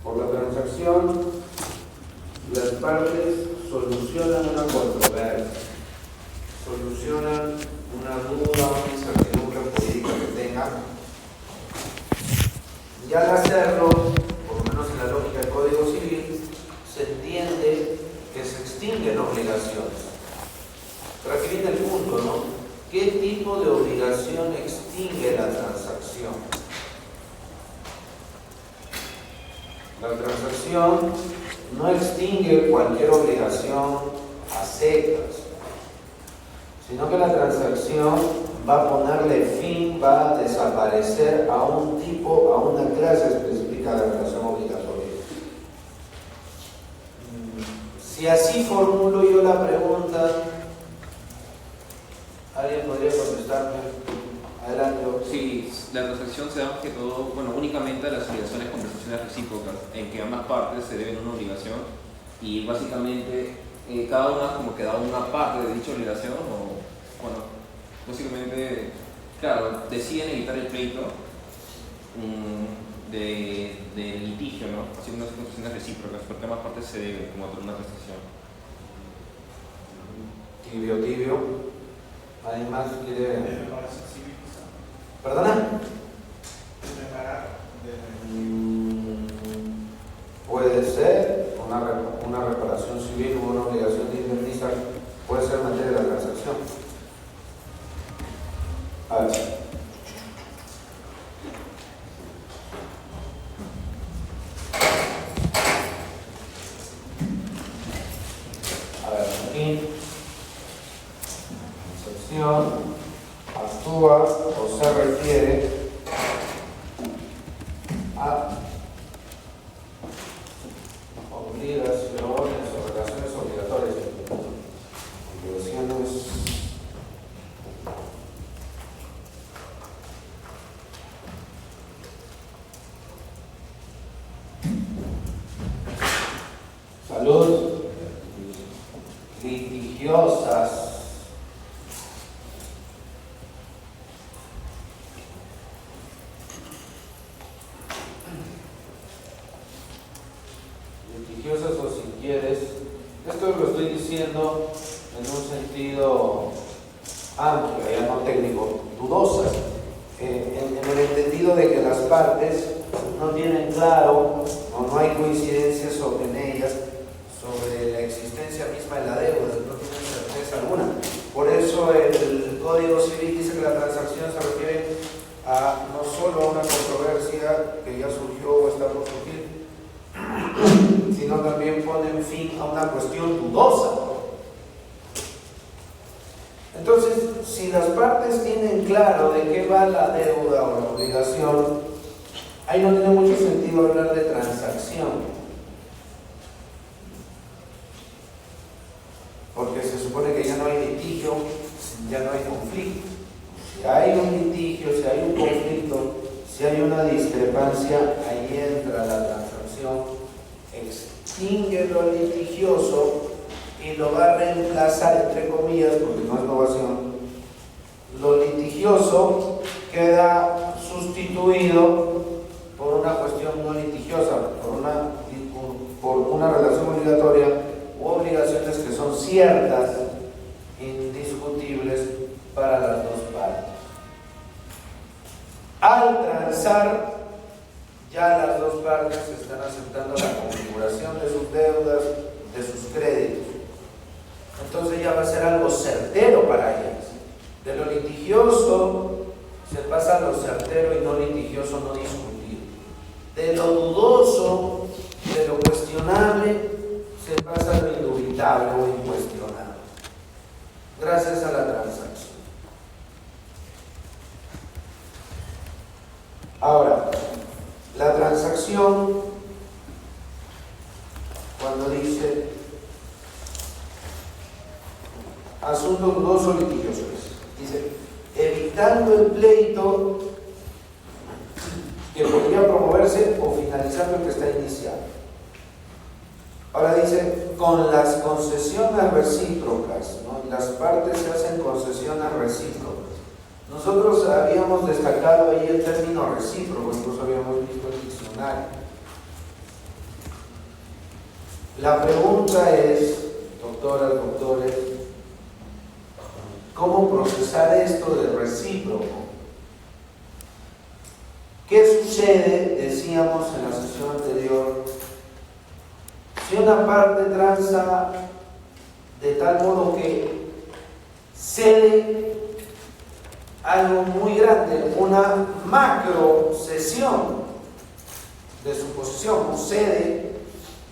Por la transacción, las partes solucionan una controversia, solucionan una duda, una incertidumbre jurídica que tengan. Y al hacerlo, por lo menos en la lógica del Código Civil, se entiende que se extinguen obligaciones. Pero aquí viene el punto, ¿no? ¿Qué tipo de obligación extingue la transacción? La transacción no extingue cualquier obligación a secas, sino que la transacción va a ponerle fin, va a desaparecer a un tipo, a una clase específica de relación obligatoria. Si así formulo yo la pregunta, ¿alguien podría contestarme? Adelante. Sí, la transacción se da más que todo, bueno, únicamente a las obligaciones con prestaciones recíprocas, en que ambas partes se deben una obligación y básicamente cada una como que da una parte de dicha obligación o, bueno, básicamente, claro, deciden evitar el pleito de litigio, ¿no? Haciendo unas prestaciones recíprocas, porque ambas partes se deben como por una prestación. Tibio, tibio. ¿Alguien más quiere? ¿Perdona? Puede ser una reparación civil o una obligación de indemnizar, puede ser materia de la transacción. A ver. Aquí, transacción actúa o se refiere a obligaciones o relaciones obligatorias. Obligaciones salud litigiosas. O si quieres, esto lo estoy diciendo en un sentido amplio, ya no técnico, dudosas, en el entendido de que las partes no tienen claro o no hay coincidencia en ellas sobre la existencia misma de la deuda, no tienen certeza alguna. Por eso el Código Civil dice que la transacción se refiere a no solo a una controversia que ya surgió o está por surgir, sino también ponen fin a una cuestión dudosa. Entonces, si las partes tienen claro de qué va la deuda o la obligación, ahí no tiene mucho sentido hablar de transacción, porque se supone que ya no hay litigio, ya no hay conflicto. Si hay un litigio, si hay un conflicto, si hay una discrepancia, ahí entra la transacción, extingue lo litigioso y lo va a reemplazar, entre comillas, porque no es innovación. Lo litigioso queda sustituido por una cuestión no litigiosa, por una relación obligatoria u obligaciones que son ciertas, indiscutibles para las dos partes. Al transar, ya las dos partes están aceptando la configuración de sus deudas, de sus créditos. Entonces ya va a ser algo certero para ellas. De lo litigioso se pasa a lo certero y no litigioso, no discutido. De lo dudoso, de lo cuestionable, se pasa a lo indubitable o incuestionable. Gracias a la transacción. Ahora, la transacción, cuando dice asunto dudoso litigioso, dice evitando el pleito que podría promoverse o finalizando el que está iniciado. Ahora dice con las concesiones recíprocas, ¿no? Las partes se hacen concesiones recíprocas. Nosotros habíamos destacado ahí el término recíproco, incluso habíamos visto el diccionario. La pregunta es, doctoras, doctores, ¿cómo procesar esto del recíproco? ¿Qué sucede, decíamos en la sesión anterior, si una parte transa de tal modo que cede algo muy grande, una macro cesión de su posición, o cede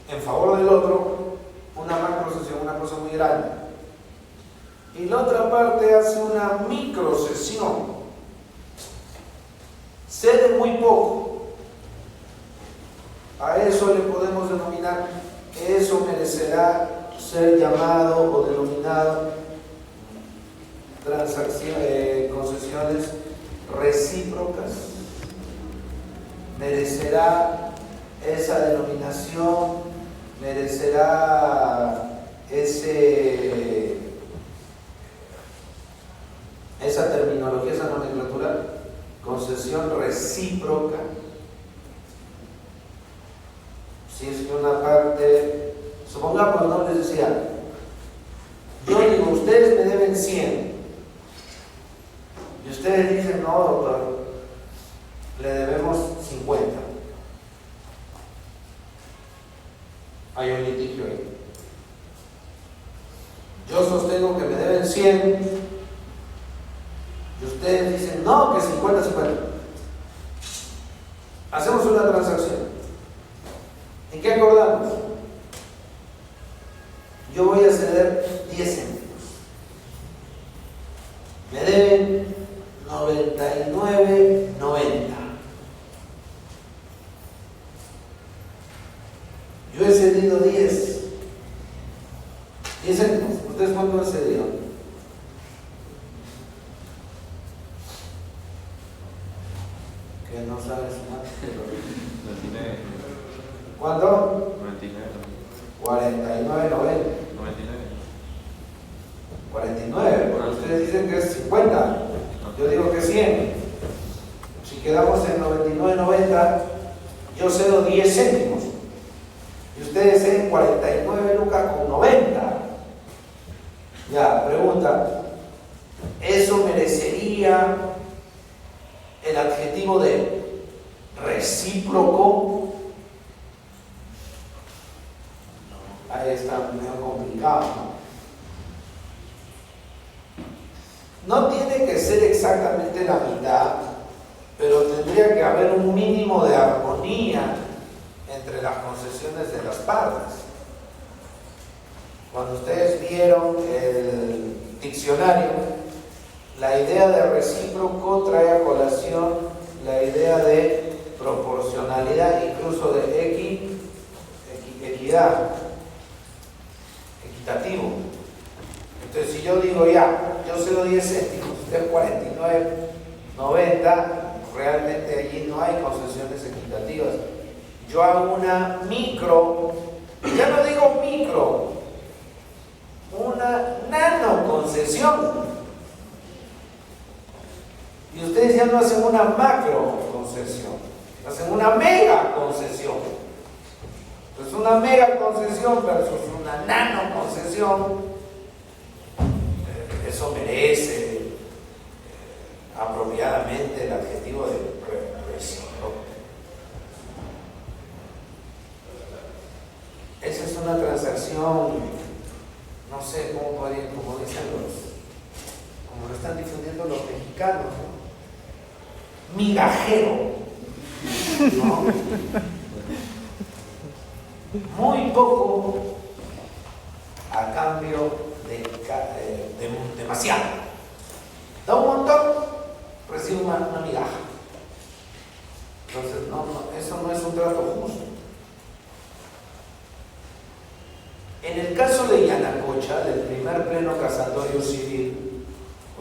en favor del otro, una macro cesión, una cosa muy grande, y la otra parte hace una micro cesión, cede muy poco, a eso le podemos denominar, eso merecerá ser llamado o denominado concesiones recíprocas. Merecerá esa denominación, merecerá esa terminología, esa nomenclatura, concesión recíproca. Si es que una parte, supongamos, no les decía, yo digo, ustedes me deben 100, y ustedes dicen, no, doctor, le debemos 50. Hay un litigio ahí. Yo sostengo que me deben 100, y ustedes dicen, no, que 50. Hacemos una transacción. ¿En qué acordamos? Yo voy a ceder 10 céntimos. Me deben 99.90. Yo he cedido 10 céntimos. ¿Ustedes cuánto han cedido? Que no saben sumar. 99. ¿Cuánto? 99. 49.90. 49, porque ustedes dicen que es 50, yo digo que es 100. Si quedamos en 99.90, yo cedo 10 céntimos y ustedes ceden 49 lucas con 90. Ya, pregunta, ¿eso merecería el adjetivo de recíproco? Ahí está medio complicado, ¿no? No tiene que ser exactamente la mitad, pero tendría que haber un mínimo de armonía entre las concesiones de las partes. Cuando ustedes vieron el diccionario, la idea de recíproco trae a colación la idea de proporcionalidad, incluso de equidad, equitativo. Entonces, si yo digo ya, yo cedo 10 céntimos, usted 49.90, realmente allí no hay concesiones equitativas. Yo hago una micro, ya no digo micro, una nano concesión. Y ustedes ya no hacen una macro concesión, hacen una mega concesión. Entonces, una mega concesión versus una nano concesión, eso merece apropiadamente el adjetivo de recíproco. Esa es una transacción, no sé cómo podrían, como dicen como lo están difundiendo los mexicanos, ¿no? Migajero, ¿no? Muy poco a cambio de demasiado. Da un montón, recibe una migaja. Entonces, eso no es un trato justo. En el caso de Yanacocha, del primer pleno casatorio civil,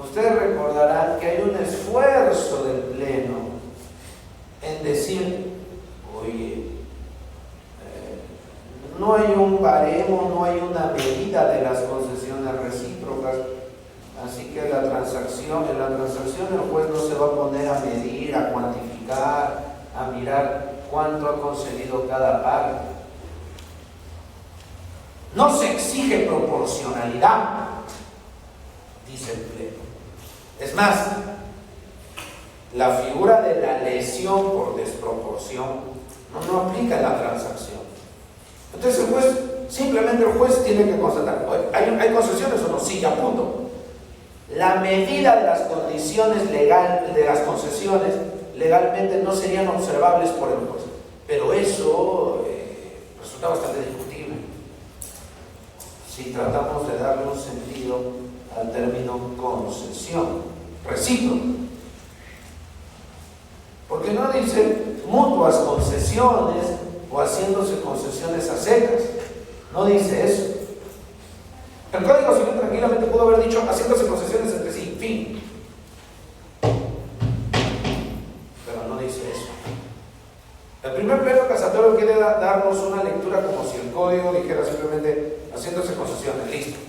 ustedes recordarán que hay un esfuerzo del pleno en decir, oye, no hay un baremo, no hay una medida de las concesiones recíprocas, así que en la transacción el juez no se va a poner a medir, a cuantificar, a mirar cuánto ha concedido cada parte. No se exige proporcionalidad, dice el Pleno. Es más, la figura de la lesión por desproporción no aplica en la transacción. Entonces el juez, simplemente el juez tiene que constatar, ¿hay concesiones o no? Sí, ya punto. La medida de las condiciones legales, de las concesiones, legalmente no serían observables por el juez. Pero eso resulta bastante discutible si tratamos de darle un sentido al término concesión, recíproco. Porque no dice mutuas concesiones o haciéndose concesiones a secas. No dice eso. El Código Civil tranquilamente pudo haber dicho haciéndose concesiones entre sí, fin. Pero no dice eso. El primer pleno casatorio quiere darnos una lectura como si el Código dijera simplemente haciéndose concesiones, listo.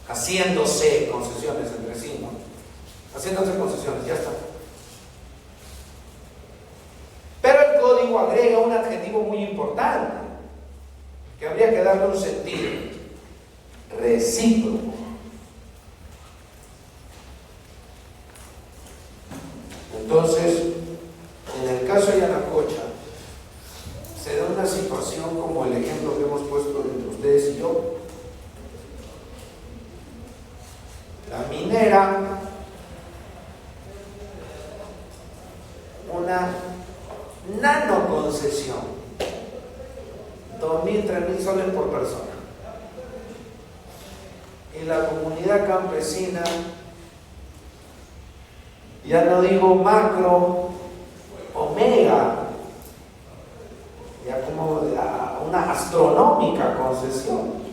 Haciéndose concesiones entre sí, ¿no? Haciéndose concesiones, ya está. Pero el Código agrega un adjetivo muy importante que habría que darle un sentido: recíproco. Entonces, en el caso de Yanacocha, se da una situación como el ejemplo que hemos puesto entre ustedes y yo. La minera, una nano concesión, 2.000, 3.000 soles por persona. Y la comunidad campesina, ya no digo macro, omega, ya como una astronómica concesión.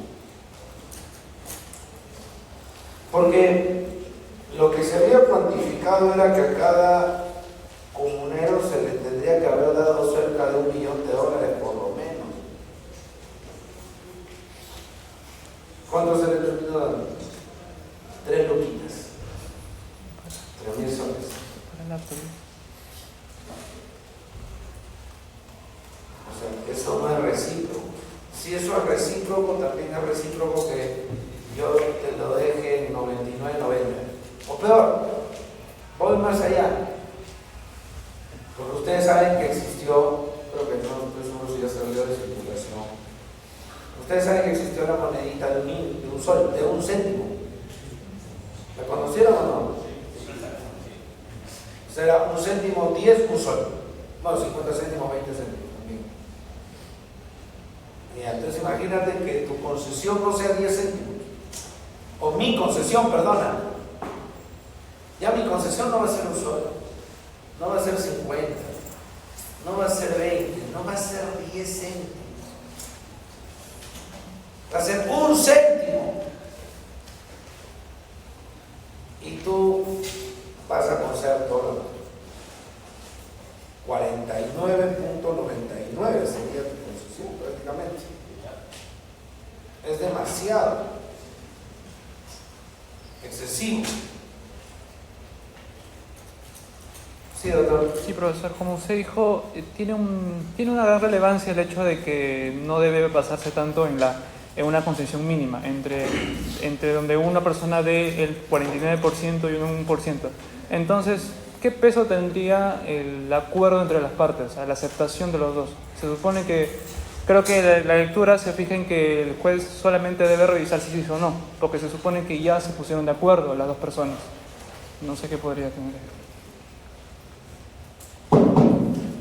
Porque lo que se había cuantificado era que a cada comunero se le tendría que haber dado cerca de $1 millón por lo menos. ¿Cuánto se le terminó dando? 3 luquitas. 3.000 soles. O sea, eso no es recíproco. Si eso es recíproco, también es recíproco que yo te lo deje en 99.90. O peor, voy más allá. Porque ustedes saben que existió, creo que no estoy seguro si ya salió de circulación. Ustedes saben que existió la monedita de un sol, de 1 céntimo. ¿La conocieron o no? O sea, era 1 céntimo, 10, 1 sol. Bueno, 50 céntimos, 20 céntimos también. Entonces imagínate que tu concesión no sea 10 céntimos. O mi concesión, perdona. Ya mi concesión no va a ser 1 sol. No va a ser 50, no va a ser 20, no va a ser 10 céntimos. Va a ser 1 céntimo. Y tú vas a conceder todo. 49.99 sería tu concesión prácticamente. Es demasiado. Excesivo. Sí, doctor. Sí, profesor, como usted dijo, tiene una gran relevancia el hecho de que no debe basarse tanto en una concesión mínima, entre donde una persona dé el 49% y un 1%. Entonces, ¿qué peso tendría el acuerdo entre las partes, o sea, la aceptación de los dos? Se supone que, creo que la lectura se fija en que el juez solamente debe revisar si sí o no, porque se supone que ya se pusieron de acuerdo las dos personas. No sé qué podría tener.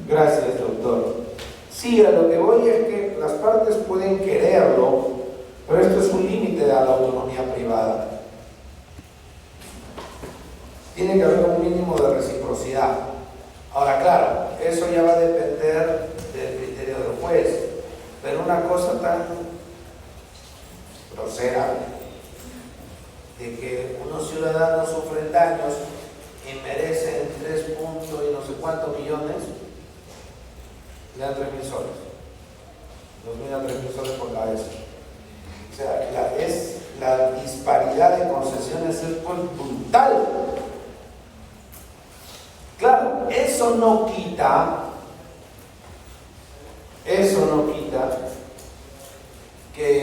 Gracias, doctor. Sí, a lo que voy es que las partes pueden quererlo, pero esto es un límite a la autonomía privada. Tiene que haber un mínimo de reciprocidad. Ahora, claro, eso ya va a depender del criterio del juez, pero una cosa tan grosera de que unos ciudadanos sufren daños y merecen 3 puntos y no sé cuántos millones, le dan 3.000 soles. 2.000 a 3.000 soles por cabeza. O sea, la disparidad de concesiones es brutal. Claro, eso no quita que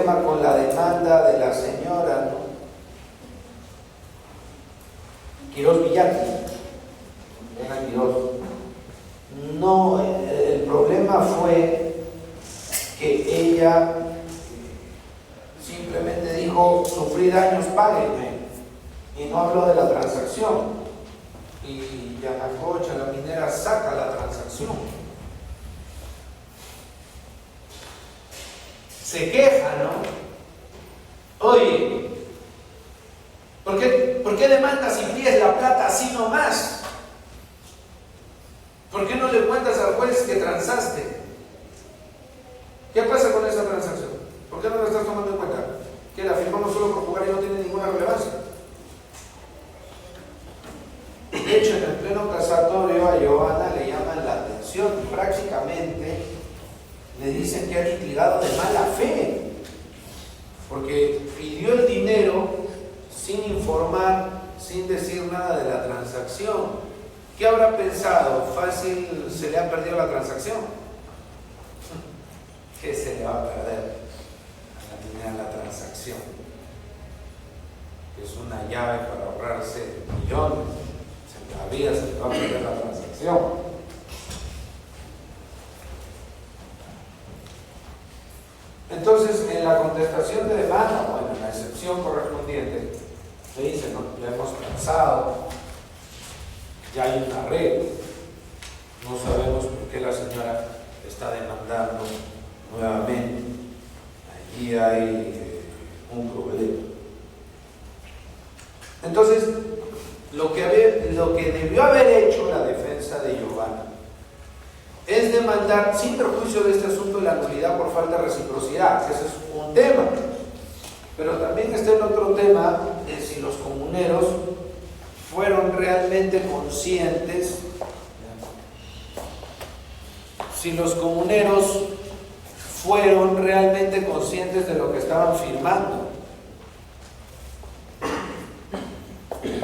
problema con la demanda de la señora, ¿no? Quirós Villati, era Quirós. No, el problema fue que ella simplemente dijo: sufrí daños, páguenme, y no habló de la transacción. Y Yanacocha, la minera, saca la transacción. Se queja, ¿no? Oye, ¿por qué demandas y pides la plata así nomás? ¿Por qué no le cuentas al juez que transaste? ¿Qué pasa con esa transacción? ¿Por qué no la estás tomando en cuenta? ¿Que la firmamos solo por jugar y no tiene ninguna relevancia? De hecho, en el pleno casatorio a Giovanna le llaman la atención y prácticamente le dicen que ha litigado de mala fe, porque pidió el dinero sin informar, sin decir nada de la transacción. ¿Qué habrá pensado? Fácil, se le ha perdido la transacción. ¿Qué se le va a perder a la transacción? Es una llave para ahorrarse millones. La vida se le va a perder la transacción. Entonces, en la contestación de demanda, bueno, en la excepción correspondiente, se dice: no, ya hemos pensado, ya hay un arreglo, no sabemos por qué la señora está demandando nuevamente, allí hay un problema. Entonces, lo que debió haber hecho la defensa de Giovanna es demandar, sin perjuicio de este asunto, de la nulidad por falta de reciprocidad, que ese es un tema. Pero también está el otro tema de si los comuneros fueron realmente conscientes, de lo que estaban firmando.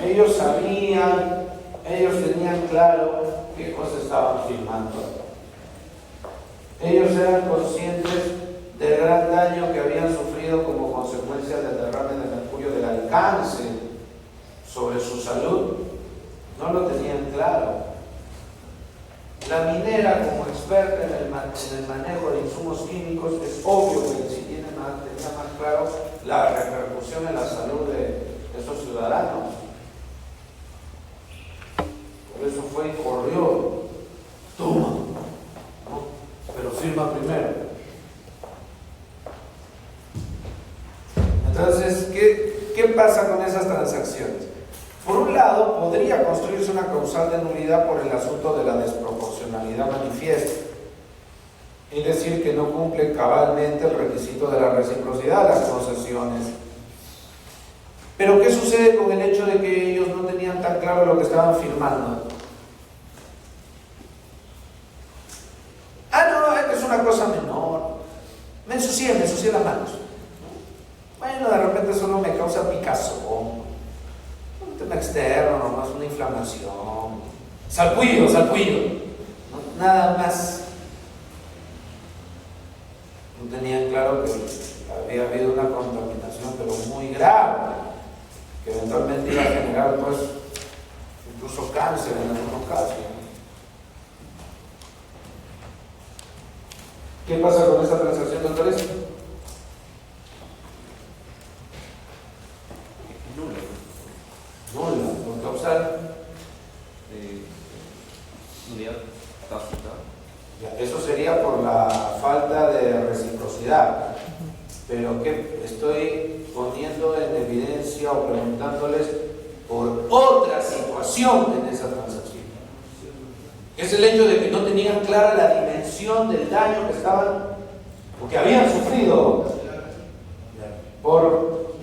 Ellos sabían, ellos tenían claro qué cosas estaban firmando. Ellos eran conscientes del gran daño que habían sufrido como consecuencia del derrame de mercurio, del alcance sobre su salud. No lo tenían claro. La minera, como experta en el manejo de insumos químicos, es obvio que si tenía más claro la repercusión en la salud de esos ciudadanos. Por eso fue y corrió: toma, ¿no? Pero firma primero. Entonces, ¿qué pasa con esas transacciones? Por un lado, podría construirse una causal de nulidad por el asunto de la desproporcionalidad manifiesta, es decir, que no cumple cabalmente el requisito de la reciprocidad de las concesiones. Pero ¿qué sucede con el hecho de que ellos no tenían tan claro lo que estaban firmando? No, es una cosa menor. Me ensucié las manos. Bueno, de repente solo me causa picazón, un tema externo, nomás una inflamación, salpullido, ¿no? Nada más. No tenían claro que había habido una contaminación, pero muy grave, que eventualmente iba a generar, pues, incluso cáncer en algunos casos. ¿Qué pasa con esta transacción, doctores? Nula, por causal. Nulidad tácita. Eso sería por la falta de reciprocidad. Pero que estoy poniendo en evidencia o preguntándoles por otra situación en esa transacción. Es el hecho de que no tenían clara la dimensión del daño que estaban, o que habían sufrido por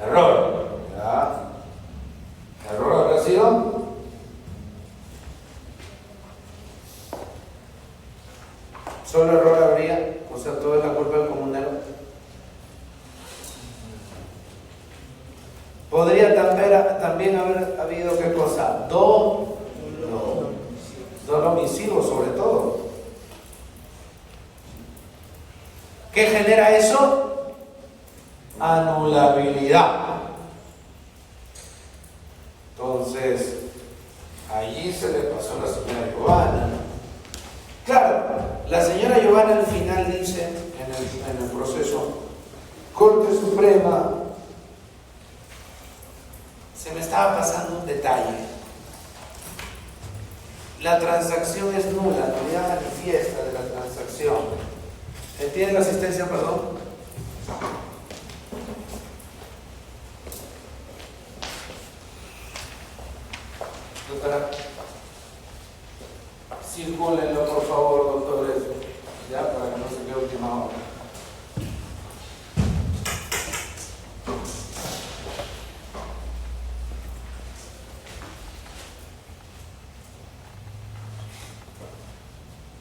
error. ¿Ya? ¿Error habrá sido? ¿Solo error habría? O sea, todo es la culpa del comunero. Podría también haber habido, ¿qué cosa? Dolo omisivo, sobre todo. ¿Qué genera eso? Anulabilidad. Entonces, allí se le pasó a la señora Giovanna. Claro, la señora Giovanna al final dice, en el proceso, Corte Suprema, se me estaba pasando un detalle. La transacción es nula, nulidad manifiesta de la transacción. ¿Entiende la asistencia, perdón? Doctora, circúlenlo por favor, doctores, ya para que no se quede última hora.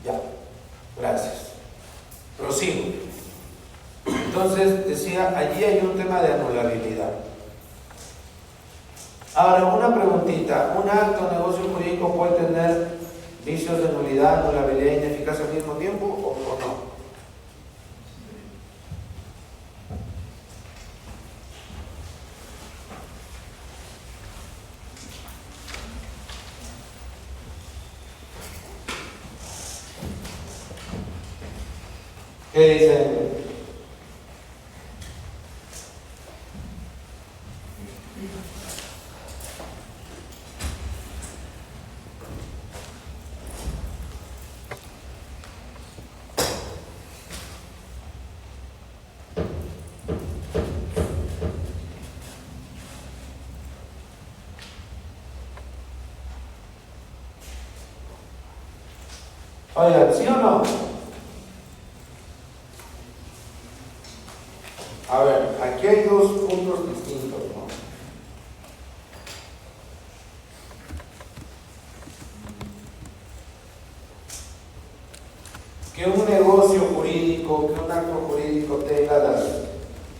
Ya, gracias. Prosigo. Entonces, decía, allí hay un tema de anulabilidad. Ahora, una preguntita. ¿Un acto o negocio jurídico puede tener vicios de nulidad, anulabilidad e ineficacia al mismo tiempo o no? ¿Qué dicen? Oigan, ¿sí o no? A ver, aquí hay dos puntos distintos, ¿no? Que un negocio jurídico, que un acto jurídico tenga las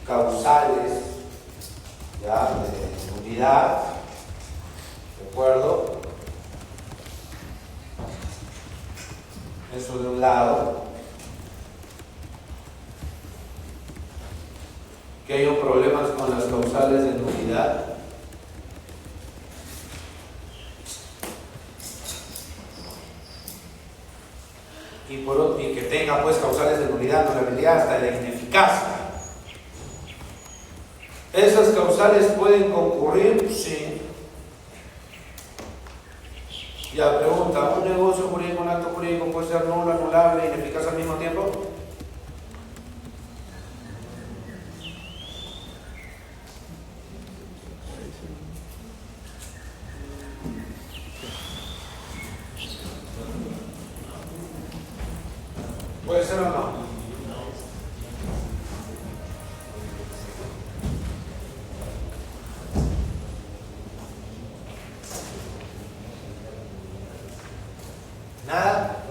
causales, ya, de nulidad, ¿de acuerdo? Eso de un lado. Que haya problemas con las causales de nulidad. Y que tenga pues causales de nulidad, anulabilidad, hasta la ineficacia. ¿Esas causales pueden concurrir? Sí. Ya, pregunta, ¿un negocio jurídico, un acto jurídico puede ser nulo, anulable e ineficaz al mismo tiempo? ¿Puede ser o no? ¿Nada?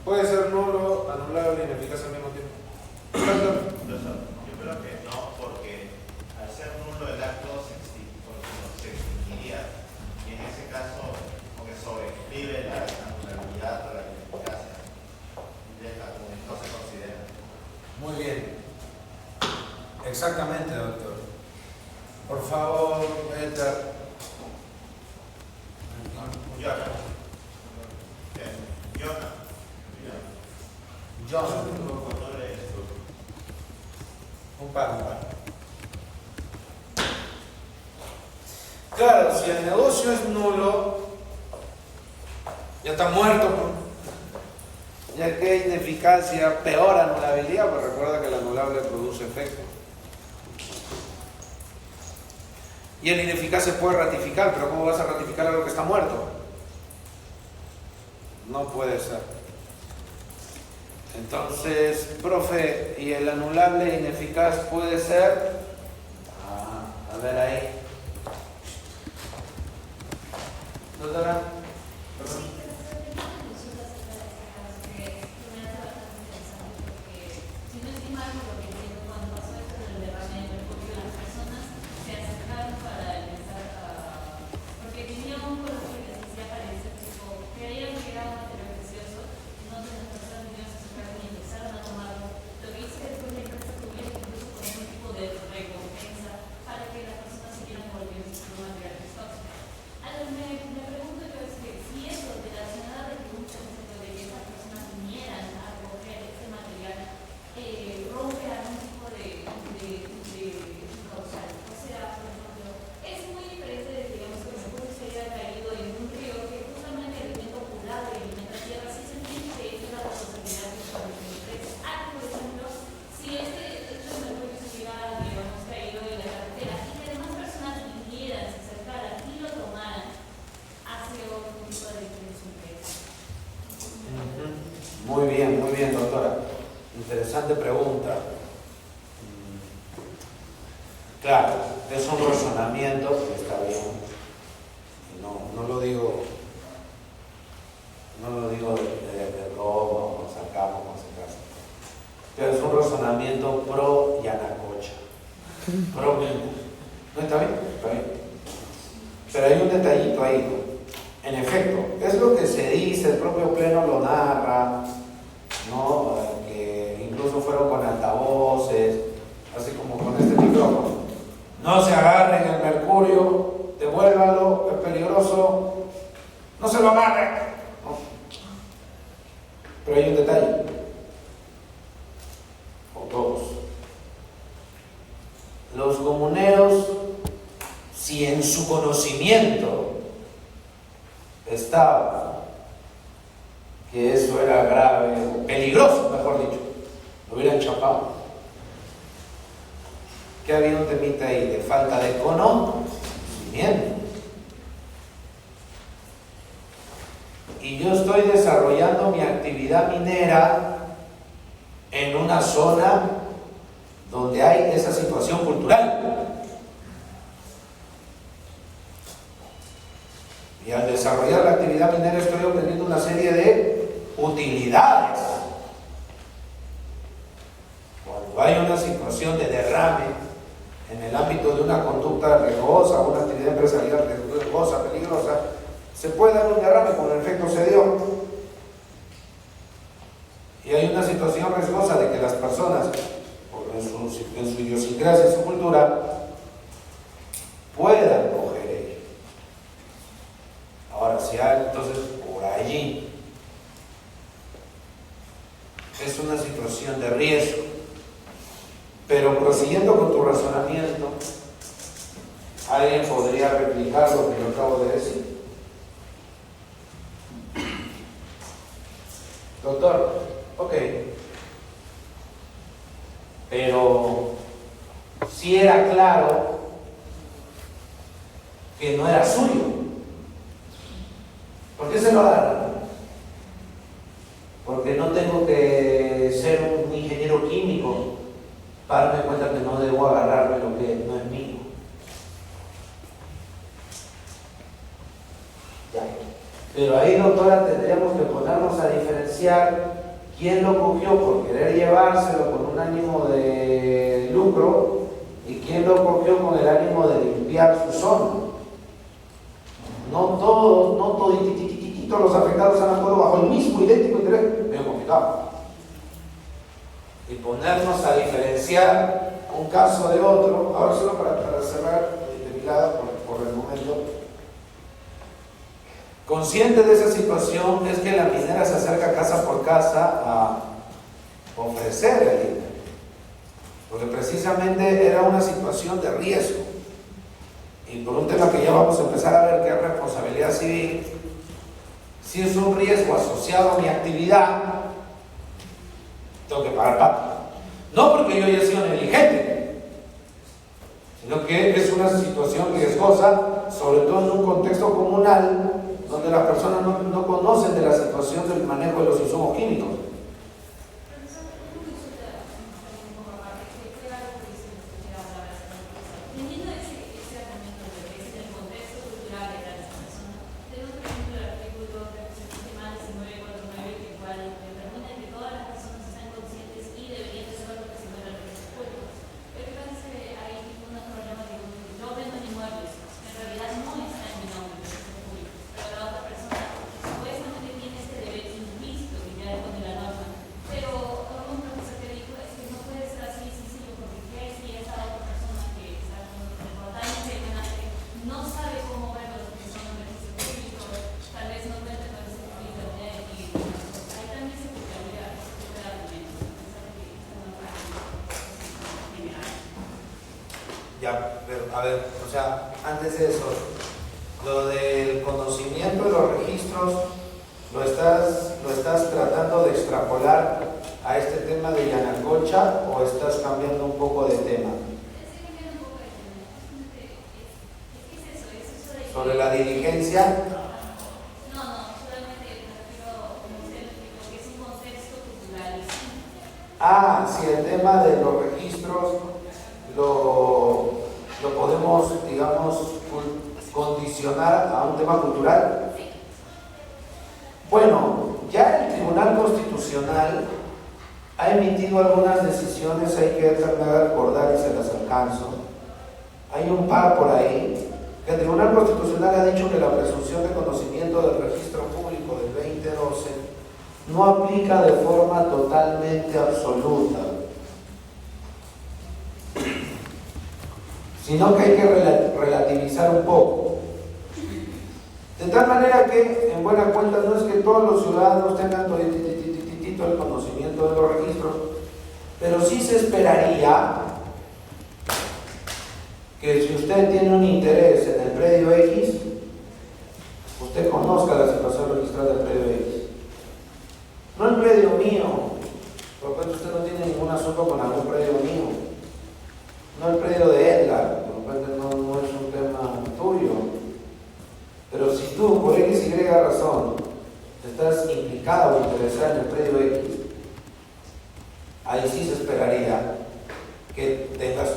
¿Puede ser nulo, anulable, ineficaz al mismo tiempo? Yo creo que no, porque al ser nulo el acto se extinguiría y en ese caso porque sobrescribe la anulabilidad o la ineficacia y no se considera. Muy bien. Exactamente, doctor. Por favor, Edgar. John. Un par. Claro, si el negocio es nulo, ya está muerto, ¿no? Ya que hay ineficacia, peor anulabilidad, pues recuerda que el anulable produce efecto. Y el ineficaz se puede ratificar, pero ¿cómo vas a ratificar algo que está muerto? No puede ser. Entonces, profe, ¿y el anulable ineficaz puede ser? A ver ahí. Doctora. Porque tenía un color que decía parece tipo, creían que era material precioso muy bien, doctora. Interesante pregunta. Claro, es un razonamiento que está bien. No lo digo de broma o con sarcasmo, con sarcasmo. Pero es un razonamiento pro Yanacocha, pro Mina. ¿No está bien? Está bien. Pero hay un detallito ahí, ¿no? En efecto, es lo que se dice, el propio Pleno lo narra, ¿no? Que incluso fueron con altavoces, así como con este micrófono. No se agarren el mercurio, devuélvanlo, es peligroso, no se lo agarren. No. Pero hay un detalle, o dos. Los comuneros, si en su conocimiento estaba que eso era grave, peligroso, mejor dicho, lo hubieran chapado. Que había un temita ahí de falta de conocimiento. Y yo estoy desarrollando mi actividad minera en una zona donde hay esa situación cultural. Y al desarrollar la actividad minera estoy obteniendo una serie de utilidades. Cuando hay una situación de derrame en el ámbito de una conducta riesgosa, una actividad empresarial riesgosa, peligrosa, se puede dar un derrame, como en efecto se dio. Y hay una situación riesgosa de que las personas, en su idiosincrasia, en su cultura, puedan coger ello. Ahora, si hay, entonces, por allí, es una situación de riesgo. Pero prosiguiendo con tu razonamiento, ¿alguien podría replicar lo que yo acabo de decir? Doctor, ok. Pero si era claro que no era suyo, ¿por qué se lo agarran? Porque no tengo que ser un ingeniero químico para darme cuenta que no debo agarrarme lo que no es mío. Ya. Pero ahí, doctora, tendríamos que ponernos a diferenciar quién lo cogió por querer llevárselo con un ánimo de lucro y quién lo cogió con el ánimo de limpiar su zona. No todos los afectados han actuado bajo el mismo idéntico interés. Medio complicado. Y ponernos a diferenciar un caso de otro, ahora solo para cerrar de mi lado por el momento. Consciente de esa situación es que la minera se acerca casa por casa a ofrecer el dinero, porque precisamente era una situación de riesgo. Y por un tema que ya vamos a empezar a ver, que es responsabilidad civil, si es un riesgo asociado a mi actividad, tengo que pagar pato. No porque yo haya sido negligente, sino que es una situación riesgosa, sobre todo en un contexto comunal, donde las personas no conocen de la situación del manejo de los insumos químicos. Ya, pero a ver, o sea, antes de eso, lo del conocimiento de los registros, ¿lo estás tratando de extrapolar a este tema de Yanacocha o estás cambiando un poco de tema? ¿Sobre la diligencia? No, solamente me refiero, como usted lo explicó, que es un contexto Ah, sí, el tema de los registros lo podemos, digamos, condicionar a un tema cultural. Bueno, ya el Tribunal Constitucional ha emitido algunas decisiones, hay que tratar de recordar y se las alcanzo. Hay un par por ahí, que el Tribunal Constitucional ha dicho que la presunción de conocimiento del registro público del 2012 no aplica de forma totalmente absoluta, sino que hay que relativizar un poco. De tal manera que, en buena cuenta, no es que todos los ciudadanos tengan todo el conocimiento de los registros, pero sí se esperaría que si usted tiene un interés en el predio X, usted conozca la situación registral del predio X. No el predio mío, porque usted no tiene ningún asunto con algún predio mío. No el predio de Edgar, por lo tanto no es un tema tuyo. Pero si tú, por X y razón, estás implicado o interesado en el predio X, ahí sí se esperaría que tengas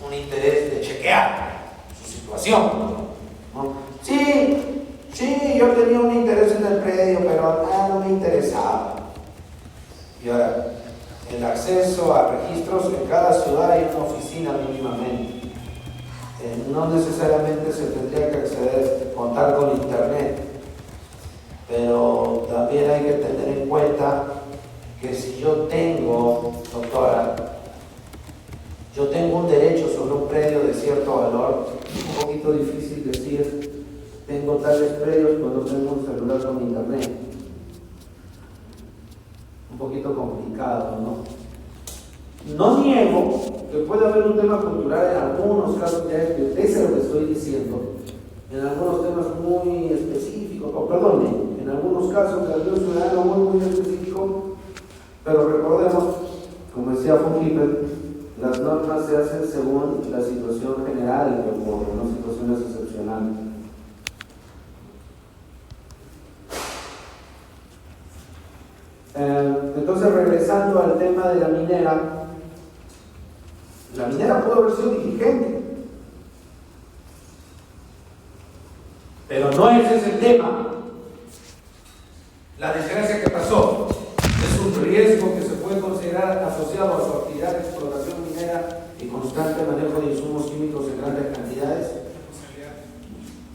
un interés de chequear su situación, ¿no? Sí, yo tenía un interés en el predio, pero no me interesaba. Y ahora, el acceso a registros, en cada ciudad hay una oficina mínimamente. No necesariamente se tendría que acceder, contar con internet, pero también hay que tener en cuenta que si yo tengo, doctora, yo tengo un derecho sobre un predio de cierto valor, es un poquito difícil decir tengo tales predios cuando tengo un celular con internet. Un poquito complicado, ¿no? No niego que puede haber un tema cultural en algunos casos, ya es lo que estoy diciendo, en algunos temas muy específicos, en algunos casos de algún ciudadano muy específico, pero recordemos, como decía von Hippel, las normas se hacen según la situación general, pero no situaciones excepcionales. Entonces, regresando al tema de la minera pudo haber sido diligente, pero no ese es el tema. La desgracia que pasó es un riesgo que se puede considerar asociado a su actividad de explotación minera y constante manejo de insumos químicos en grandes cantidades.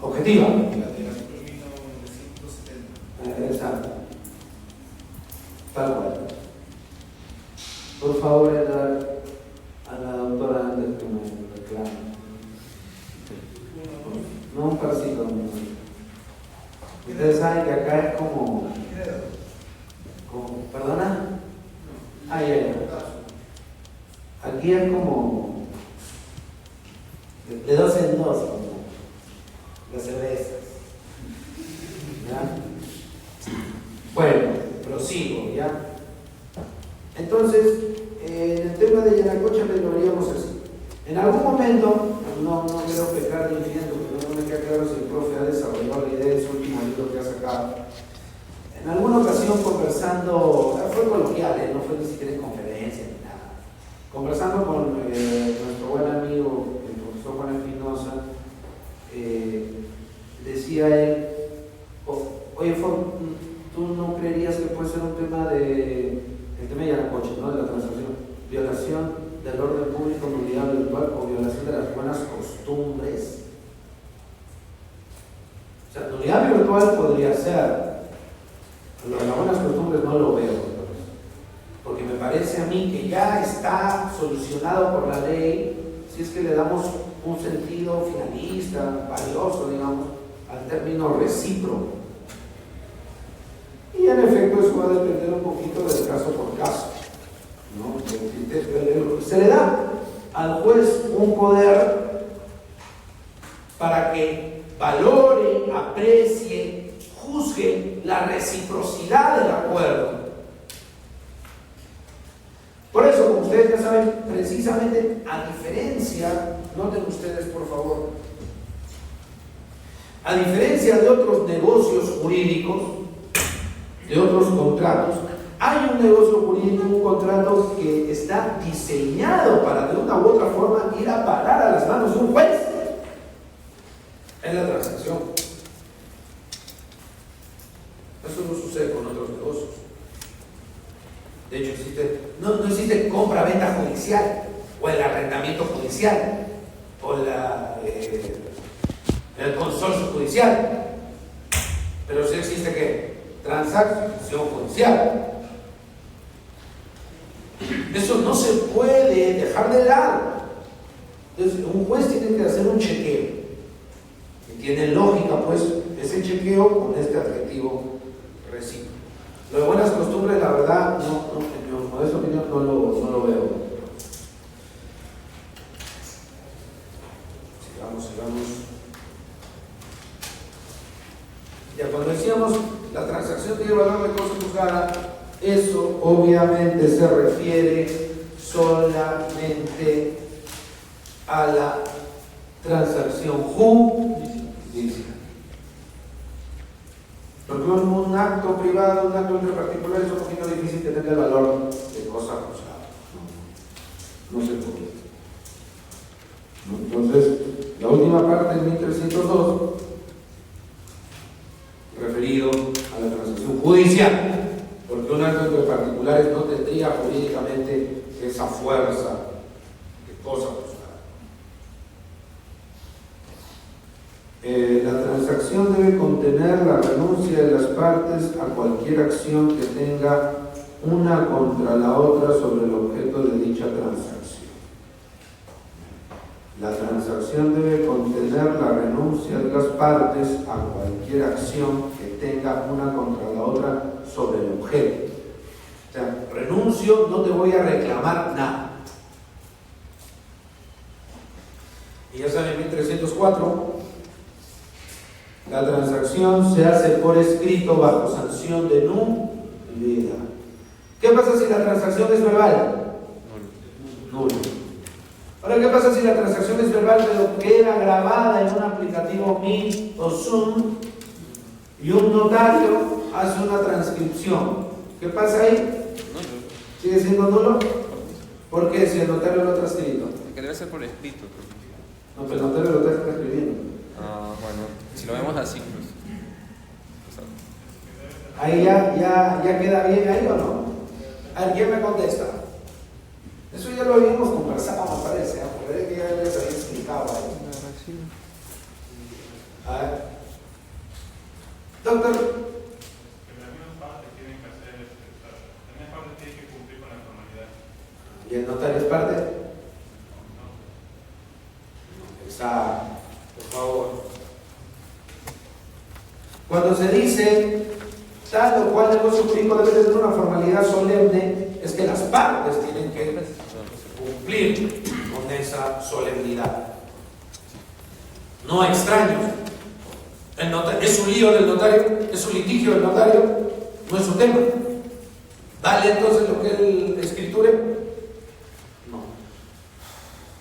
Objetiva. Exacto. Tal cual. Por favor, a la doctora antes que me reclame. No un parcito. Ustedes saben que acá es como ¿perdona? Ya. Aquí es como de dos en dos, como las cervezas. ¿Ya? Bueno, prosigo, ¿ya? Entonces, el tema de Yanacocha lo haríamos así. En algún momento, no quiero pecar de infiel, porque no me queda claro si el profe ha desarrollado la idea de su último libro que ha sacado. En alguna ocasión conversando, fue coloquial, no fue ni siquiera en conferencia ni nada. Conversando con nuestro buen amigo, el profesor Juan Espinosa, decía él, oye, ¿tú no creerías que puede ser un tema el tema de Yanacocha, ¿no? De la transacción, violación del orden público, nulidad virtual o violación de las buenas costumbres? O sea, nulidad virtual podría ser, lo de las buenas costumbres no lo veo, porque me parece a mí que ya está solucionado por la ley, si es que le damos un sentido finalista, valioso, digamos, al término recíproco. Y en efecto eso va a depender un poquito del caso por caso, ¿no? Se le da al juez un poder para que valore, aprecie, juzgue la reciprocidad del acuerdo. Por eso, como ustedes ya saben, precisamente a diferencia, noten ustedes por favor, a diferencia de otros negocios jurídicos, de otros contratos, Hay un negocio jurídico, un contrato que está diseñado para de una u otra forma ir a parar a las manos de un juez en la transacción. Eso no sucede con otros negocios. De hecho, no existe compra-venta judicial, o el arrendamiento judicial, o el consorcio judicial. Pero sí existe ¿qué? Transacción judicial. Eso no se puede dejar de lado. Entonces, un juez tiene que hacer un chequeo. Y tiene lógica, pues, ese chequeo con este adjetivo recíproco. Lo de buenas costumbres, la verdad, en mi modesta opinión, no lo veo. Sigamos. Ya cuando decíamos la transacción tiene valor de cosa juzgada, eso obviamente se refiere solamente a la transacción judicial. Porque un acto privado, un acto entre particulares es un poquito difícil tener el valor de cosa juzgada. No se puede. Entonces, la última parte del 1302, referido a la transacción judicial, porque un acto entre particulares no tendría jurídicamente esa fuerza de cosa juzgada. La transacción debe contener la renuncia de las partes a cualquier acción que tenga una contra la otra sobre el objeto de dicha transacción. La transacción debe contener la renuncia de las partes a cualquier acción que tenga una contra la otra sobre el objeto. O sea, renuncio, no te voy a reclamar nada. Y ya saben, 1304, la transacción se hace por escrito bajo sanción de nulidad. ¿Qué pasa si la transacción es verbal? Nulo. Ahora, ¿qué pasa si la transacción es verbal pero queda grabada en un aplicativo Meet o Zoom y un notario hace una transcripción? ¿Qué pasa ahí? ¿Sigue siendo nulo? ¿Por qué? Si el notario lo ha transcrito. Que debe ser por escrito. No, pero el notario lo está transcribiendo. Bueno, si lo vemos así, pues. Ahí ya queda bien ahí o no. A ver, ¿quién me contesta? Eso ya lo habíamos conversado, me parece. Acordaré que ya les había explicado ahí. A ver. Doctor. Que las mismas partes tienen que hacer, las mismas partes tienen que cumplir con la formalidad. ¿Y el notario es parte? No. Exacto. Por favor. Cuando se dice tal o cual negocio jurídico debe tener una formalidad solemne, es que las partes tienen que cumplir con esa solemnidad. No extraños. Es un lío del notario, es un litigio del notario, no es su tema. ¿Vale entonces lo que él escriture? No.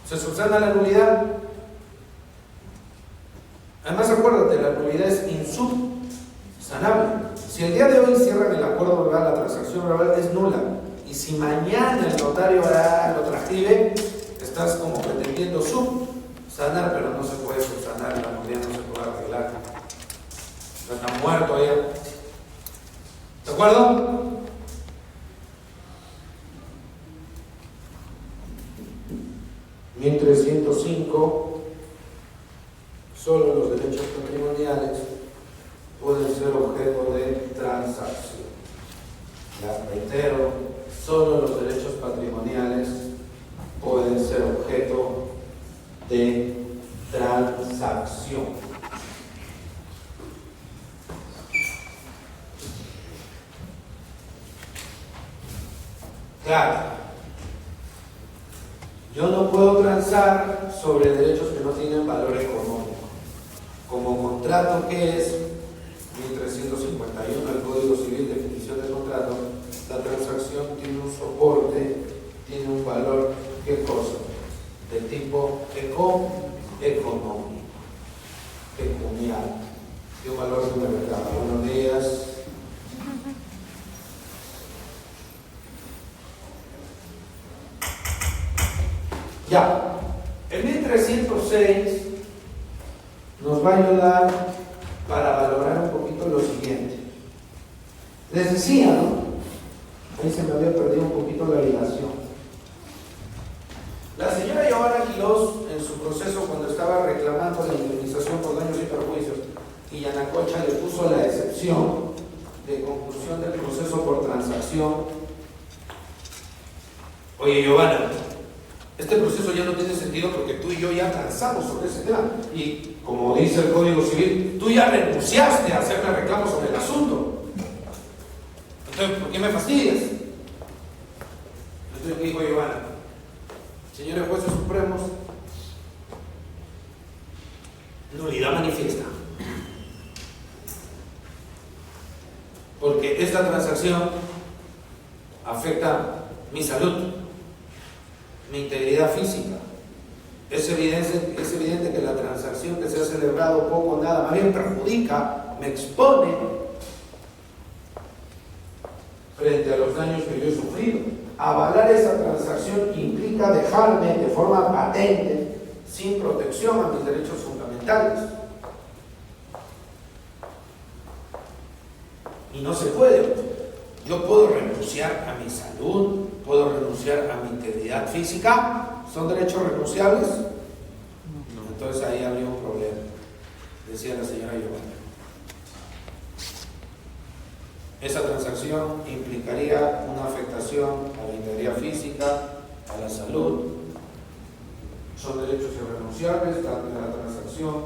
¿Se subsana la nulidad? Además, acuérdate, la nulidad es insubsanable. Si el día de hoy cierran el acuerdo verbal, la transacción verbal es nula. Y si mañana el notario lo transcribe, estás como pretendiendo subsanar, pero no se puede subsanar, la nulidad no se puede arreglar. Está muerto allá. ¿De acuerdo? (1305) Solo los derechos patrimoniales pueden ser objeto de transacción. Ya reitero, solo los derechos patrimoniales pueden ser objeto de transacción. Claro, yo no puedo transar sobre derechos que no tienen valor económico. Como contrato, que es 1351 del Código Civil, definición de contrato, la transacción tiene un soporte, tiene un valor, ¿qué cosa? De tipo económico, pecuniario, de un valor de mercado. Buenos días. Ya, el 1306 nos va a ayudar para valorar un poquito lo siguiente. Les decía, ¿no? Ahí se me había perdido un poquito la ligación. La señora Giovanna Quirós, en su proceso cuando estaba reclamando la indemnización por daños y perjuicios, y Yanacocha le puso la excepción de conclusión del proceso por transacción. Oye, Giovanna, este proceso ya no tiene sentido porque tú y yo ya transamos sobre ese tema. Y como dice el Código Civil, tú ya renunciaste a hacerme reclamo sobre el asunto. Entonces, ¿por qué me fastidias? Entonces, ¿qué dijo Giovanna? Señores jueces supremos, nulidad manifiesta. Porque esta transacción afecta mi salud, mi integridad física. Es evidente que la transacción que se ha celebrado poco o nada, más bien perjudica, me expone frente a los daños que yo he sufrido. Avalar esa transacción implica dejarme de forma patente, sin protección a mis derechos fundamentales. Y no se puede. Yo puedo renunciar a mi salud, puedo renunciar a mi integridad física. ¿Son derechos renunciables? Entonces ahí habría un problema, decía la señora Giovanna. Esa transacción implicaría una afectación a la integridad física, a la salud. Son derechos irrenunciables, la transacción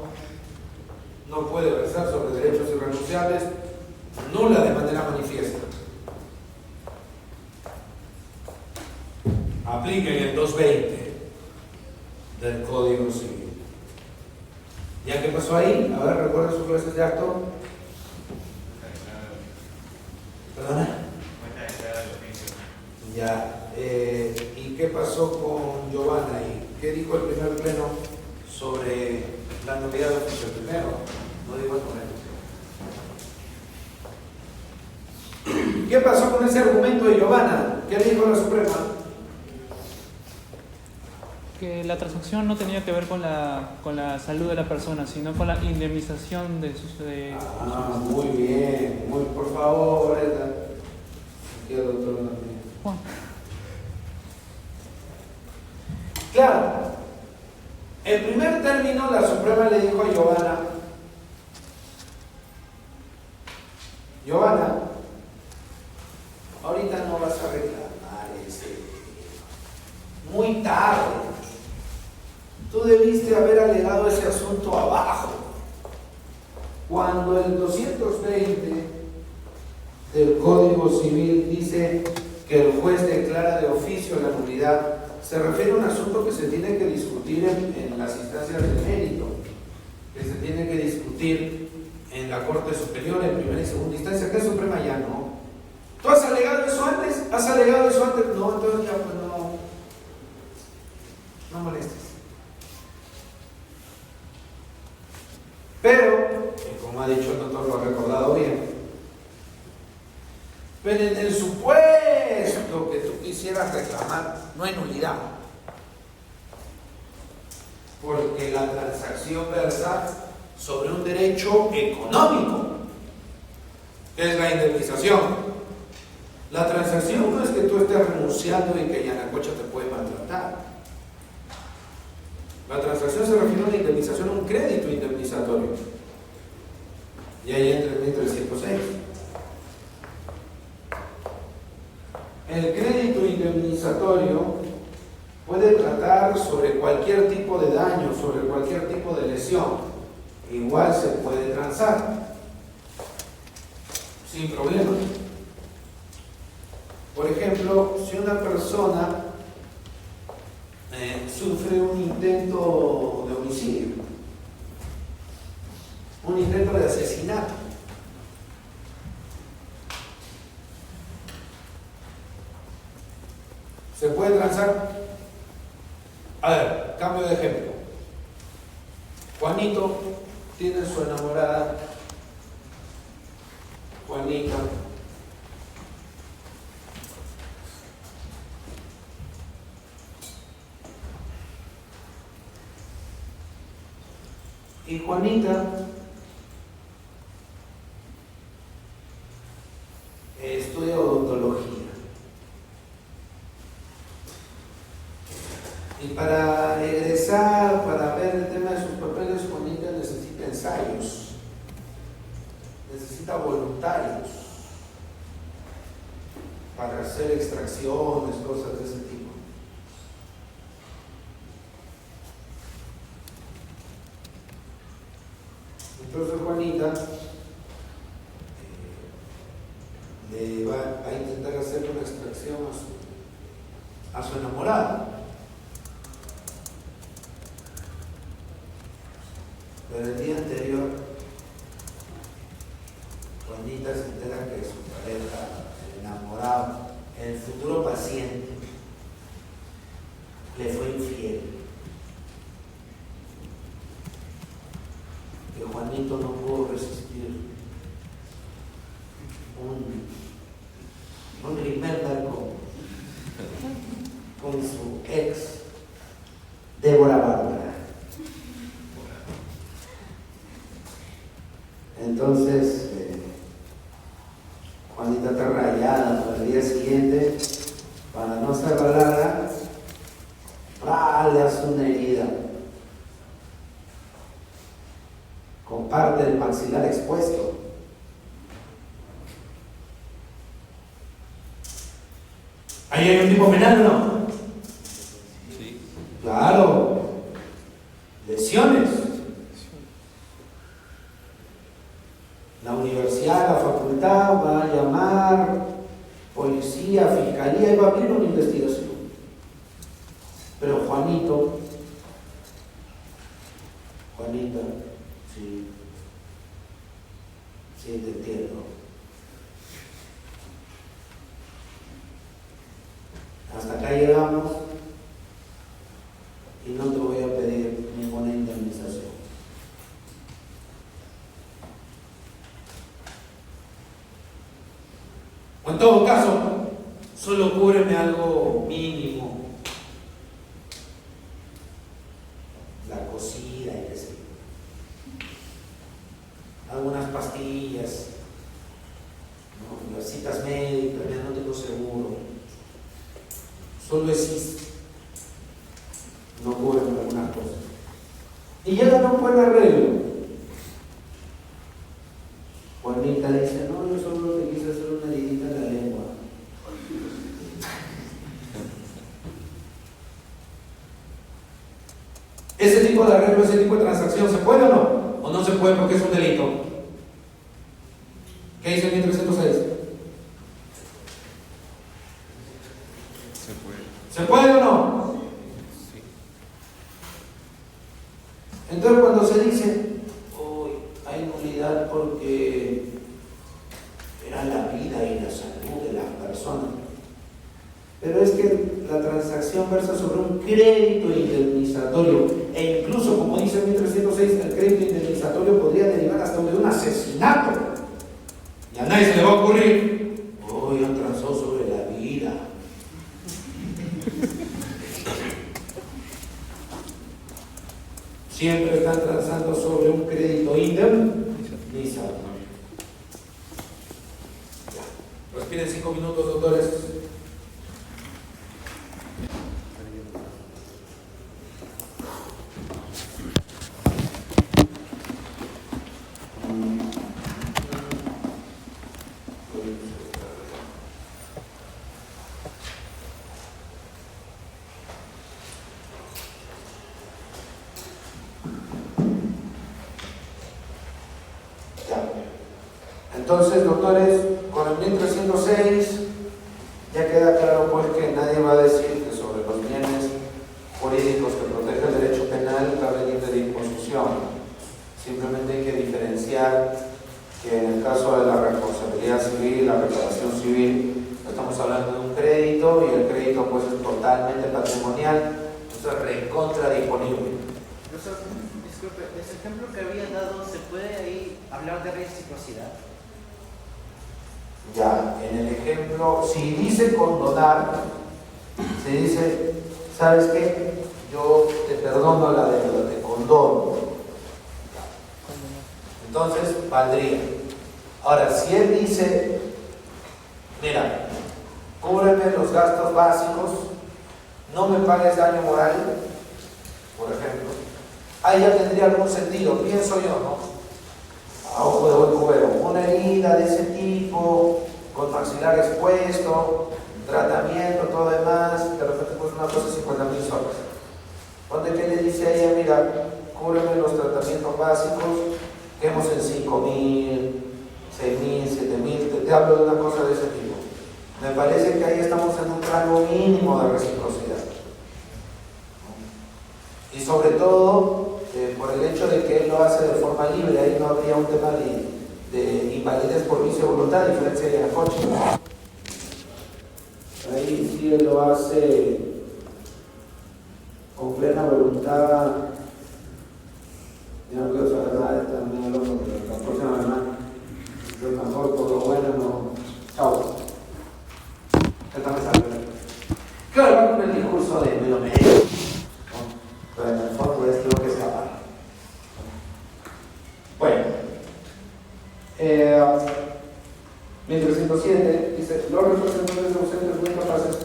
no puede versar sobre derechos irrenunciables, nula de manera manifiesta. Apliquen el 220 del Código Civil. ¿Ya qué pasó ahí? A ver, ¿recuerdan sus clases de acto? ¿Perdona? Ya. ¿Y qué pasó con Giovanna? ¿Y qué dijo el primer pleno sobre la nulidad de oficio? Primero, no digo el momento. ¿Qué pasó con ese argumento de Giovanna? ¿Qué dijo la Suprema? Que la transacción no tenía que ver con la salud de la persona, sino con la indemnización de sus... Muy bien. Por favor, aquí el doctor también. Juan. Claro. En primer término, la Suprema le dijo a Giovanna, ahorita no vas a reclamar muy tarde. Tú debiste haber alegado ese asunto abajo. Cuando el 220 del Código Civil dice que el juez declara de oficio la nulidad, se refiere a un asunto que se tiene que discutir en las instancias de mérito, que se tiene que discutir en la Corte Superior, en primera y segunda instancia, que es Suprema ya no. ¿Tú has alegado eso antes? ¿Has alegado eso antes? No, entonces ya pues no molestes. Pero, como ha dicho el doctor, lo ha recordado bien, pero en el supuesto que tú quisieras reclamar, no hay nulidad. Porque la transacción versa sobre un derecho económico, que es la indemnización. La transacción no es que tú estés renunciando y que Yanacocha te puede maltratar. La transacción se refiere a una indemnización, a un crédito indemnizatorio. Y ahí entra el 1306. El crédito indemnizatorio puede tratar sobre cualquier tipo de daño, sobre cualquier tipo de lesión. Igual se puede transar, sin problema. Por ejemplo, si una persona sufre un intento de homicidio, un intento de asesinato, ¿se puede transar? A ver, cambio de ejemplo. Juanito tiene su enamorada, Juanita. Y Juanita estudia odontología. Y para egresar, para ver el tema de sus papeles, Juanita necesita ensayos, necesita voluntarios para hacer extracciones, cosas de ese tipo. Entonces Juanita le va a intentar hacer una extracción a su enamorado. Pero el día anterior, Juanita se entera que su pareja, el enamorado, el futuro paciente, le fue infiel. Que Juanito no pudo resistir un remember con su ex, Débora Bárbara. Entonces, Juanita está rayada para el día siguiente, para no ser larga, le hace una herida con parte del maxilar expuesto. ¿Ahí hay un tipo penal o no? Sí. Claro. Lesiones. La universidad, la facultad va a llamar policía, fiscalía y va a abrir una investigación. Pero Juanita, sí, te entiendo. Hasta acá llegamos y no te voy a pedir ninguna indemnización. O en todo caso, solo cúbreme algo mínimo. La cosida y qué sé yo. Algunas pastillas, ¿no? Las citas médicas, ya no tengo seguro. Solo existe. No cubren algunas cosas. Y llegan a un buen arreglo. Juanita dice, no, yo solo te quise hacer una heridita en la lengua. ¿Ese tipo de arreglo, ese tipo de transacción se puede o no? ¿O no se puede porque es un delito? ¿Qué dice el 1306? Se puede. ¿Se puede o no? Sí. Entonces cuando se dice, uy, hay nulidad porque era la vida y la salud de las personas. Pero es que la transacción versa sobre un crédito indemnizatorio e incluso, como dice el 1306, el crédito indemnizatorio podría derivar hasta de un asesinato. Y a nadie se le va a ocurrir, uy, han transado sobre la vida. Siempre están transando sobre un crédito indemnizatorio. Ya. Respiren 5 minutos, doctores. Entonces, doctores, con el 1306 ya queda claro pues que nadie va a decir que sobre los bienes jurídicos que protege el derecho penal cabe libre de imposición. Simplemente hay que diferenciar que en el caso de la responsabilidad civil, la reparación civil, estamos hablando de un crédito y el crédito pues es totalmente patrimonial, entonces recontra disponible. Profesor, disculpe, ese ejemplo que había dado, ¿se puede ahí hablar de reciprocidad? Ya, en el ejemplo, si dice condonar, se dice, ¿sabes qué? Yo te perdono la deuda, te condono. Entonces, valdría. Ahora, si él dice, mira, cúbreme los gastos básicos, no me pagues daño moral, por ejemplo, ahí ya tendría algún sentido, pienso yo, ¿no? A ojo de buen cubero, una herida de ese tipo, con maxilar expuesto, tratamiento, todo demás, de repente pues una cosa 50.000 soles. Ponte que le dice a ella, mira, cúbreme los tratamientos básicos, quedemos en 5.000, 6.000, 7.000, te hablo de una cosa de ese tipo. Me parece que ahí estamos en un rango mínimo de reciprocidad. Y sobre todo, por el hecho de que él lo hace de forma libre, ahí no habría un tema de invalidez por vicio de voluntad, a diferencia de la coche. Ahí sí él lo hace con plena voluntad. Ya no quiero saber nada de esta mierda porque la próxima semana lo mejor por lo bueno no. Chao. Esta me sale. Claro, va con el discurso de me lo merezco, ¿no? Pero en el fondo es lo que escapar. Bueno. 1307 dice, los representantes ausentes muy capaces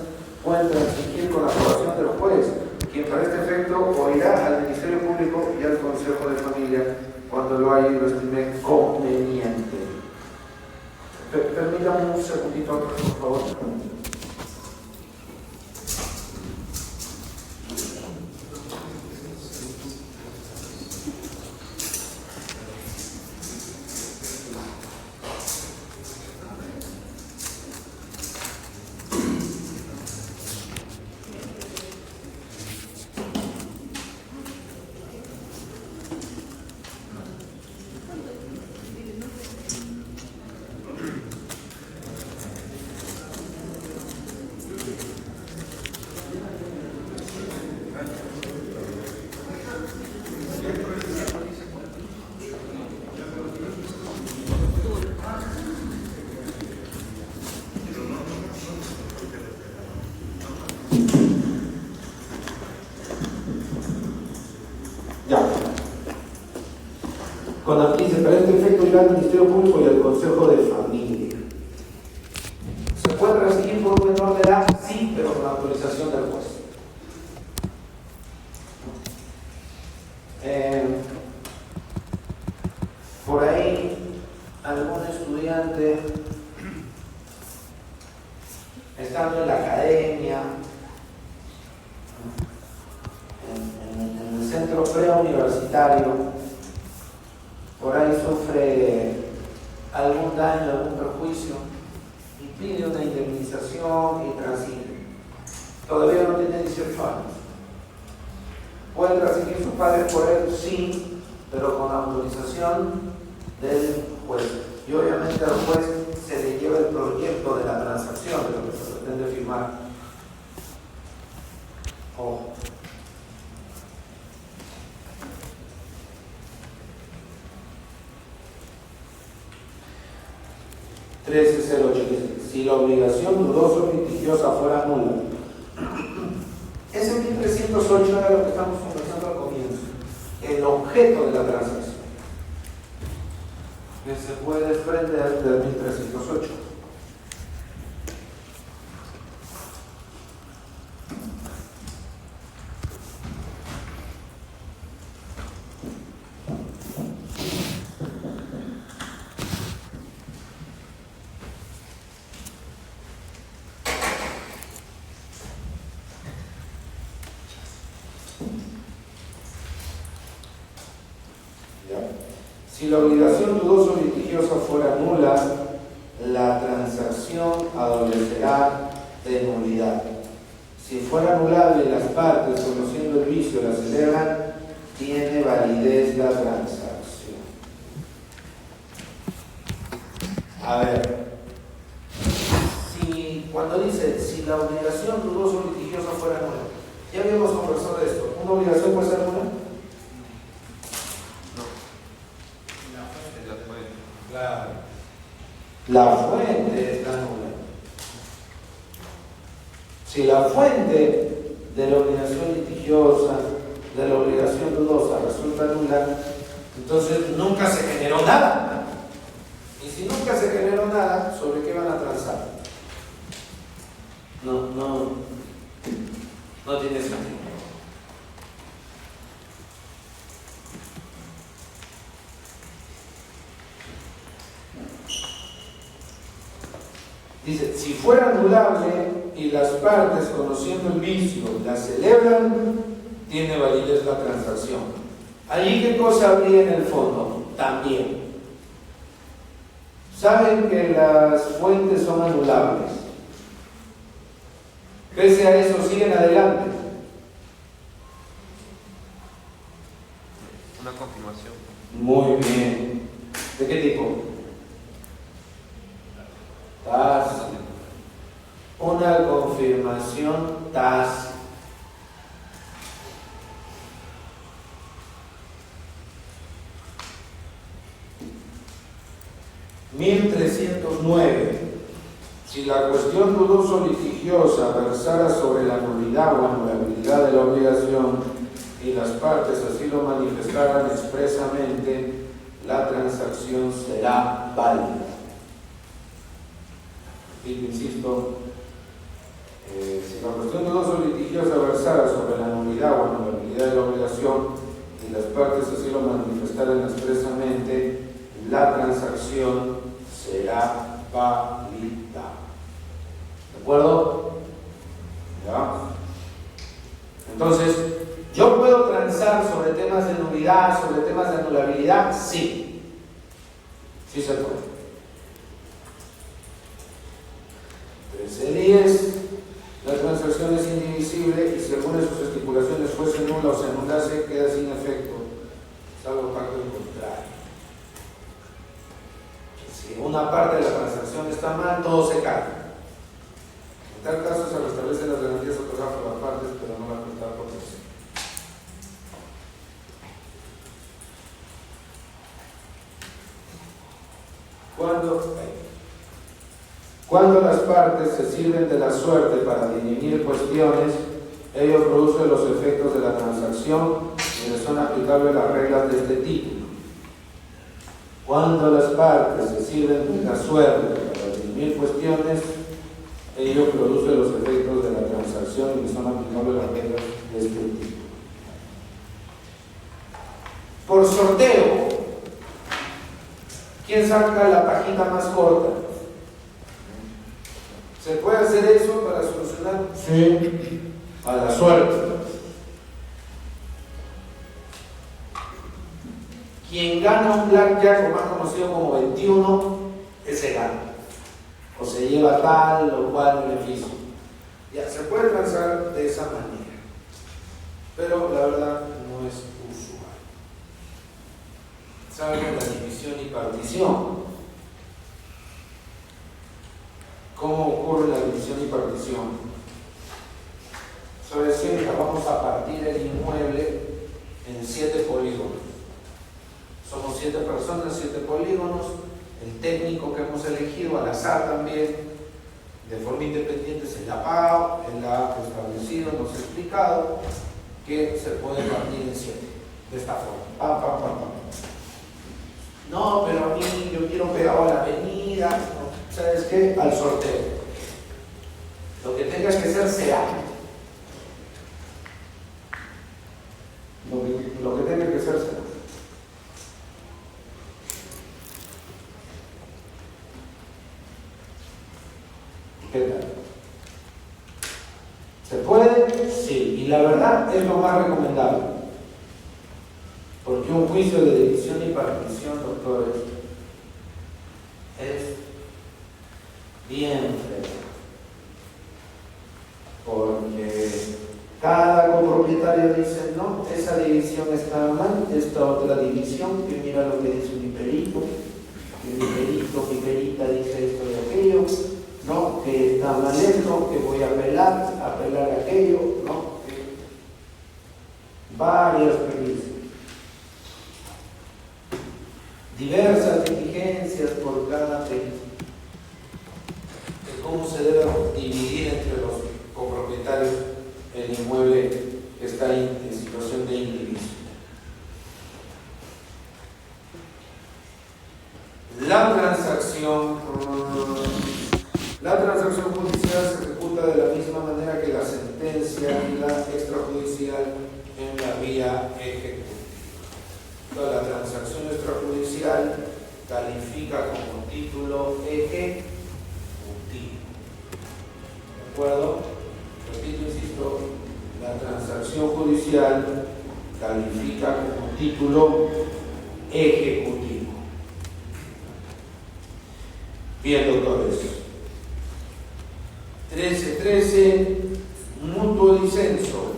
pueden transigir con la aprobación del juez, quien para este efecto oirá al Ministerio Público y al Consejo de Familia cuando lo haya y lo estime conveniente. Permítame un segundito, por favor. Dice, para este efecto irá al Ministerio Público y al Consejo de Familia. ¿Se puede transigir por un menor de edad? Sí, pero con la autorización del juez. Por ahí, algún estudiante, estando en la academia, en el centro preuniversitario, por ahí sufre algún daño, algún perjuicio y pide una indemnización y transigue. Todavía no tiene 18 años. ¿Pueden transigir sus padres por él? Sí, pero con autorización del juez. Y obviamente al juez se le lleva el proyecto de la transacción, de lo que se pretende firmar. Ojo. dice, si la obligación dudosa o litigiosa fuera nula. Ese 1308 era lo que estamos conversando al comienzo, el objeto de la transacción, que se puede desprender del 1308. Si la obligación dudosa o litigiosa fuera nula, la transacción adolecerá de nulidad. Si fuera anulable, las partes, conociendo el vicio, la celebran, tiene validez la transacción. A ver, cuando dice, si la obligación dudosa o litigiosa fuera nula, ya habíamos conversado de esto. ¿Una obligación puede ser nula? Claro. La fuente está nula. Si la fuente de la obligación litigiosa, de la obligación dudosa resulta nula, Entonces nunca se generó nada. Y si nunca se generó nada, ¿sobre qué van a transar? No tiene sentido. Dice, si fuera anulable y las partes, conociendo el vicio, la celebran, tiene validez la transacción. ¿Allí qué cosa habría en el fondo? También. Saben que las fuentes son anulables. Pese a eso, siguen adelante. Una confirmación. Muy bien. ¿De qué tipo? Tácita. Una confirmación tácita. 1309. Si la cuestión dudoso-litigiosa versara sobre la nulidad o anulabilidad de la obligación y las partes así lo manifestaran expresamente, la transacción será válida. Y insisto, si la cuestión dudoso-litigiosa versara sobre la nulidad o anulabilidad de la obligación y las partes así lo manifestaran expresamente, la transacción será válida. ¿De acuerdo? ¿Ya? Entonces, ¿yo puedo transar sobre temas de nulidad, sobre temas de anulabilidad? Sí. Sí se puede. 13.10. La transacción es indivisible y si alguna de sus estipulaciones fuese nula o se anulase, queda sin efecto, salvo pacto en contrario. Si una parte de la transacción está mal, todo se cae. En tal caso se restablecen las garantías otorgadas por las partes, pero no la prestada por tercero. Cuando las partes se sirven de la suerte para dirimir cuestiones, ello produce los efectos de la transacción y le son aplicables las reglas de este título. Cuando las partes se sirven de la suerte para dirimir cuestiones, ello produce los efectos de la transacción y le son aplicables las reglas de este título. Por sorteo, ¿quién saca la pajita más corta? ¿Se puede hacer eso para solucionar? Sí, a la suerte. Quien gana un blackjack, o más conocido como 21, ese gana. O se lleva tal o cual beneficio. Ya, se puede transar de esa manera. Pero la verdad no es usual. Salvo la división y partición. ¿Cómo ocurre la división y partición? Sobre decir, vamos a partir el inmueble en 7 polígonos. Somos 7 personas, 7 polígonos. El técnico que hemos elegido, al azar también, de forma independiente, se le ha pagado, él ha establecido, nos ha explicado que se puede partir en 7. De esta forma. Pam, pam, pam, pam. No, pero a mí yo quiero pegado a la avenida. No. ¿Sabes qué? Al sorteo. Lo que tengas que ser será. Lo que tenga que ser será. ¿Qué tal? ¿Se puede? Sí. Y la verdad es lo más recomendable. Porque un juicio de división y partición, doctores, es bien feo. Porque cada copropietario dice, no, esa división está mal, esta otra división, que mira lo que dice mi perito, que mi perita dice esto y aquello, no, que está mal esto, que voy a apelar aquello, no, que varias pericias. Diversas diligencias por cada perito. ¿Cómo se debe dividir entre los copropietarios el inmueble que está en situación de indivisión? La transacción judicial se ejecuta de la misma manera que la sentencia y la extrajudicial en la vía ejecutiva. La transacción extrajudicial califica como título ejecutivo. ¿De acuerdo? Repito, insisto, la transacción judicial califica como título ejecutivo. Bien, doctores. 13.13, mutuo disenso.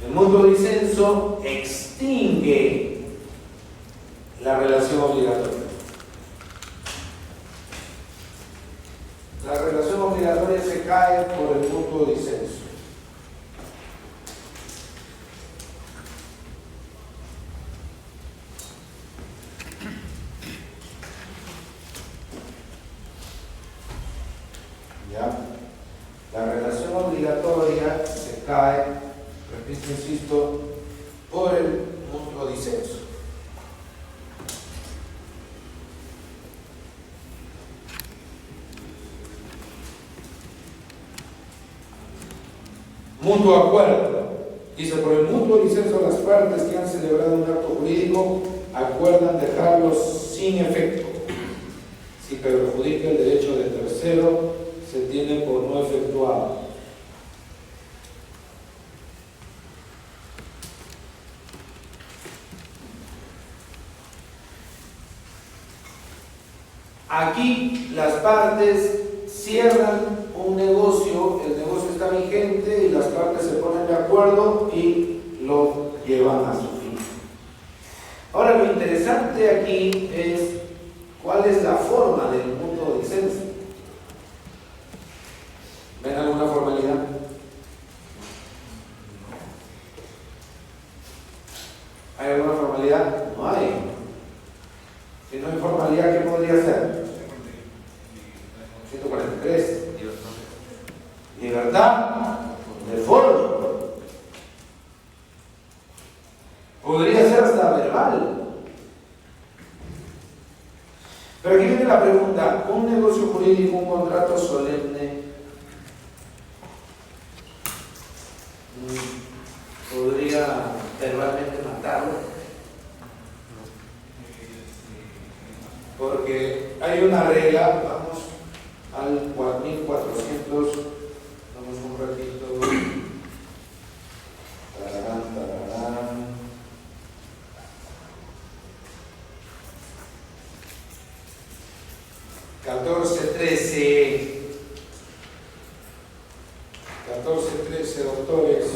El mutuo disenso extingue la relación obligatoria. La relación obligatoria se cae por el mutuo disenso. ¿Ya? La relación obligatoria se cae, repito, insisto, por el mutuo disenso. Mutuo acuerdo. Dice, por el mutuo disenso las partes que han celebrado un acto jurídico acuerdan dejarlo sin efecto. Si perjudica el derecho del tercero, se tiene por no efectuado. Aquí las partes cierran un negocio, el negocio está vigente y las partes se ponen de acuerdo y lo llevan a su fin. Ahora lo interesante aquí es cuál es la forma del mutuo disenso. ¿Ven alguna formalidad? ¿Hay alguna formalidad? No hay. Si no hay formalidad, ¿qué podría ser? 143. Libertad de foro. Podría ser hasta verbal. Pero aquí viene la pregunta: ¿un negocio jurídico, un contrato solemne, podría verbalmente matarlo? Porque hay una regla, vamos al 4400, vamos un ratito. Tararán, tararán. (14.13) doctores.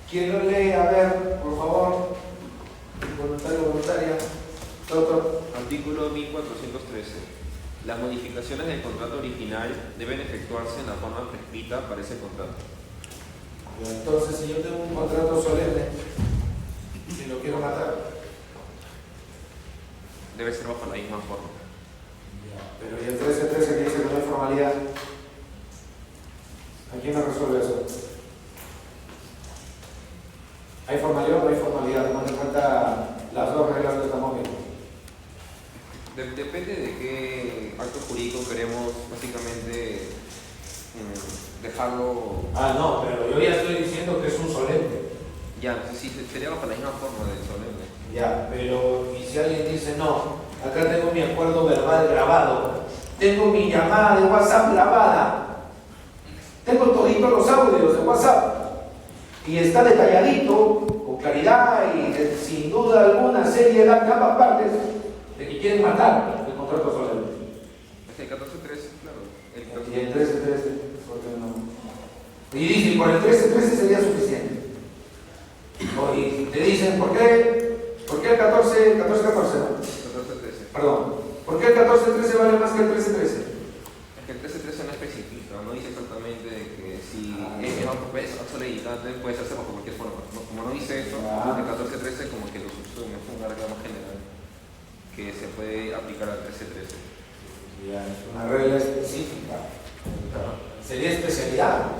¿Quién lo lee? A ver, por favor. Voluntaria. Doctor. Artículo 1413. Las modificaciones del contrato original deben efectuarse en la forma prescrita para ese contrato. Entonces, si yo tengo un contrato solemne y lo quiero matar, Debe ser bajo la misma forma. pero y el 13.13 que dice que no hay formalidad, ¿a quién me resuelve eso? ¿Hay formalidad o no hay formalidad? Tomando en cuenta las dos reglas que estamos viendo. Depende de qué acto jurídico queremos básicamente dejarlo. Ah, no, pero yo ya estoy diciendo que es un solemne. Ya, sí, sería bajo la misma forma del solemne. Ya, pero y si alguien dice, no, acá tengo mi acuerdo verbal grabado, tengo mi llamada de WhatsApp grabada, tengo toditos los audios de WhatsApp y está detalladito, con claridad y sin duda alguna seriedad en ambas partes de que quieren matar el contrato solemne. Es que el 1413, claro. Y el 13.13, ¿por qué no? Y dicen, por el 13.13 sería suficiente. Y te dicen, ¿por qué el 14.14, no? 1413. Perdón, ¿por qué el 14.13 vale más que el 13.13? Es que el 1313 no especifica, no dice exactamente que si es acto legislante puede hacerse bajo cualquier forma. Como no dice eso, el 1413 como que lo subsume, es una regla más general que se puede aplicar al 1313. Ya, es una regla específica. Sería especialidad.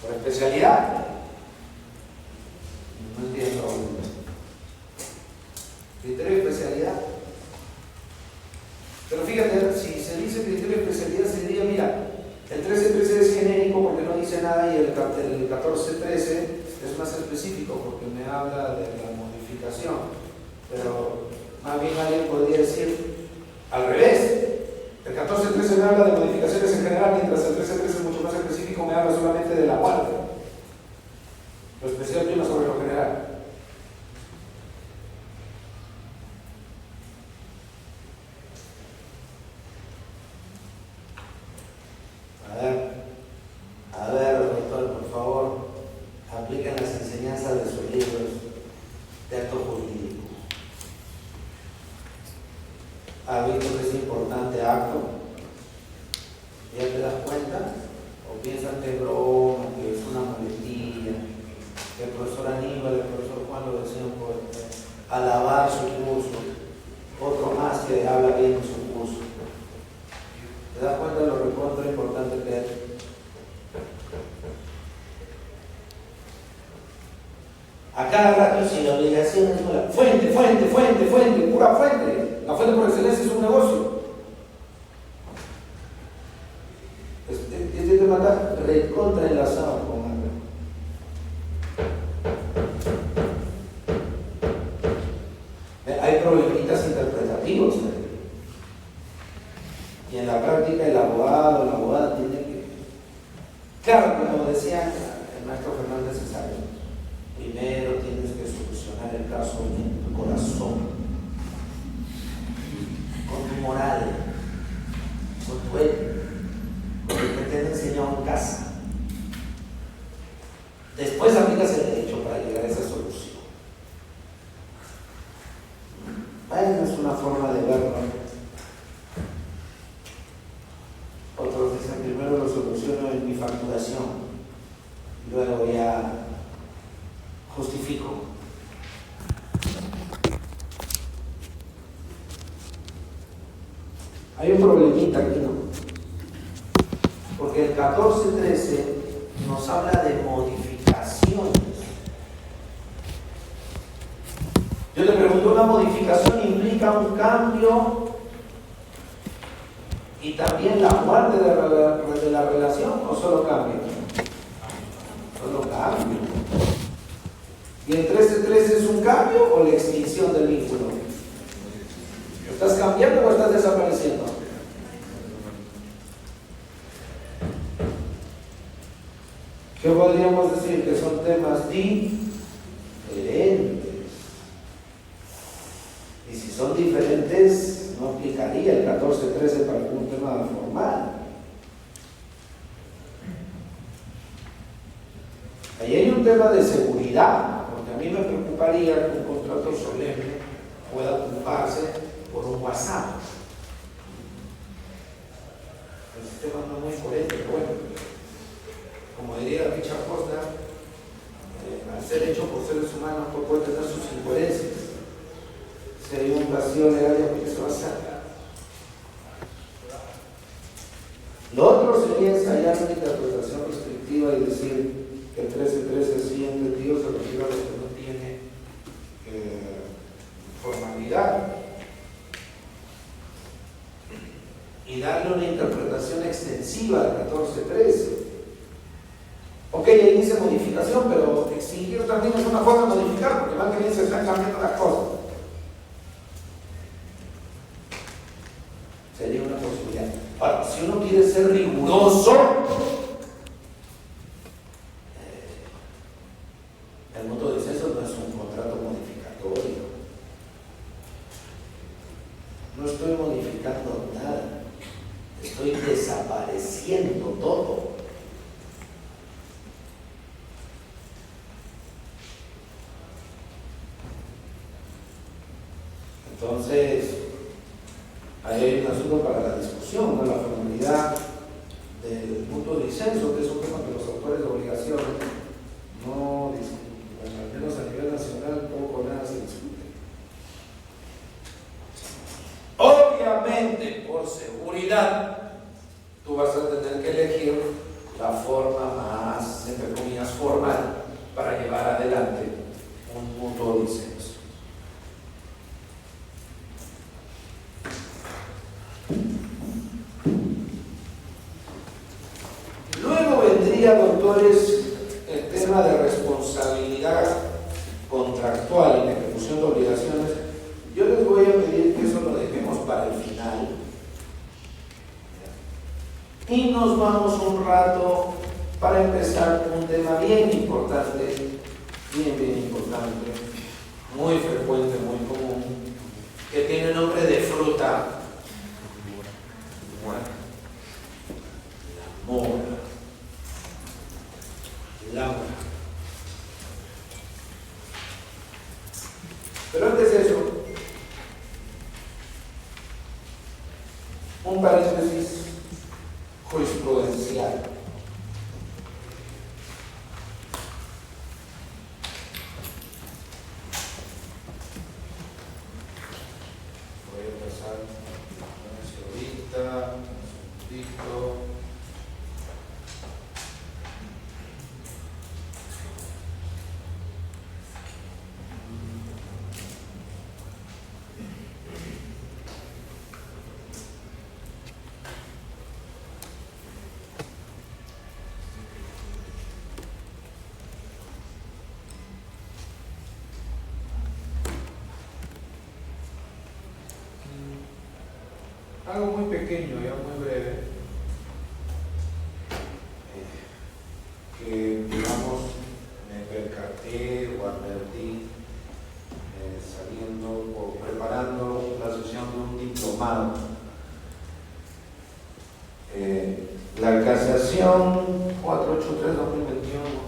Por especialidad. No entiendo. habla de la modificación, pero más bien alguien podría decir al revés. El 14.13 me habla de modificaciones en general, mientras el 13.13 es mucho más específico, me habla solamente de la muerte. Lo especial prima sobre lo general. A ver, doctor, por favor, apliquen las enseñanzas de sus libros de acto jurídico. ¿Ha visto que es importante acto? ¿Ya te das cuenta? ¿O piensan que es broma, que es una muletilla? Que el profesor Aníbal, el profesor Juan lo decían por alabar su curso, otro más que habla bien de su curso. ¿Te das cuenta de lo recontra importante que es? A cada rato sin obligaciones, fuente, pura fuente. La fuente por excelencia es un negocio. Este tema está recontra enlazado con algo. Hay problemitas interpretativos. Y en la práctica el abogado, la abogada tiene que... Claro, como decía el maestro Fernández Cesario, primero tienes que solucionar el caso en tu corazón, con tu moral, con tu ética, con lo que te han enseñado en casa. Después aplicas el derecho para llegar a esa solución. Bueno, es una forma de verlo. Otros dicen, primero lo soluciono en mi facturación, luego ya justifico. Hay un problemita aquí, ¿no? Porque el 14.13 nos habla de modificaciones. Yo le pregunto, ¿una modificación implica un cambio y también la muerte de la relación o solo cambio? Solo cambio. ¿Y el 13.13 es un cambio o la extinción del vínculo? ¿Estás cambiando o estás desapareciendo? ¿Qué podríamos decir? Que son temas diferentes. Y si son diferentes, no aplicaría el 14.13 para algún tema formal. Ahí hay un tema de seguridad, porque a mí me preocuparía que un contrato solemne pueda tumbarse por un WhatsApp. El sistema no es muy coherente, pero bueno, como diría Richard Posner, al ser hecho por seres humanos puede tener sus incoherencias. Si hay un vacío legal, ¿qué se va a hacer? Lo otro sería ensayar una interpretación restrictiva y decir que el 13.13 sí entendido se refiere a lo que no tiene formalidad, y darle una interpretación extensiva del 14.13. Ok, ahí dice modificación, pero extinguir también es una forma de modificar, porque más que bien se están cambiando las cosas. Sería una posibilidad. Ahora, si uno quiere ser riguroso, el mutuo disenso no es un contrato modificatorio. No estoy modificando nada, estoy desapareciendo todo. Entonces, ahí hay un asunto para la discusión, ¿no? La formalidad del mutuo disenso, que es un tema que los autores de obligaciones no discuten, al menos a nivel nacional poco o nada se discute. Obviamente, por seguridad, tú vas a tener que elegir la forma más, entre comillas, formal para llevar adelante un mutuo disenso. Luego vendría, doctores, el tema de responsabilidad contractual. contractual y la ejecución de obligaciones, yo les voy a pedir que eso lo dejemos para el final. Y nos vamos un rato para empezar un tema bien importante, bien importante, muy frecuente, muy común, que tiene nombre de fruta. Bueno, la mora. La mora. Pero antes de eso, un paréntesis jurisprudencial. Voy a pasar ahorita, un segundito. Algo muy pequeño, ya muy breve, que digamos me percaté o advertí saliendo o preparando la sesión de un diplomado. La casación 483-2021.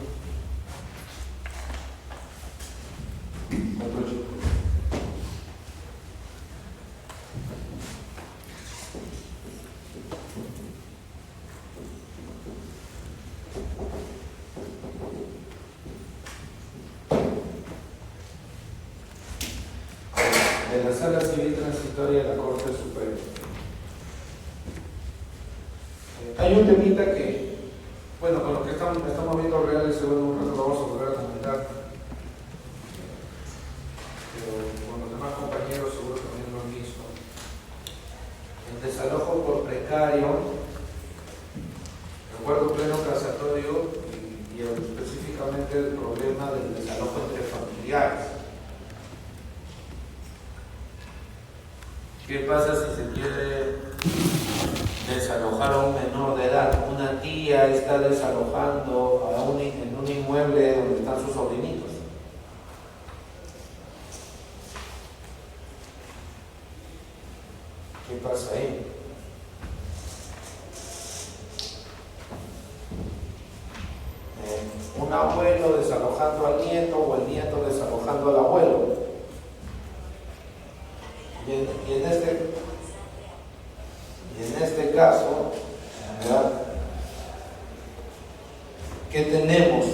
De la Sala Civil Transitoria de la Corte Suprema. Hay un temita que, bueno, con lo que estamos viendo real y seguro un rato lo vamos a volver a comentar, pero con los demás compañeros seguro también lo han visto. El desalojo por precario, recuerdo pleno casatorio y específicamente el problema del desalojo entre familiares. ¿Qué pasa si se quiere desalojar a un menor de edad? Una tía está desalojando en un inmueble donde están sus sobrinitos. ¿Qué pasa ahí? Un abuelo desalojando al nieto o el nieto desalojando al abuelo. Y en este caso, ¿verdad? ¿Qué tenemos?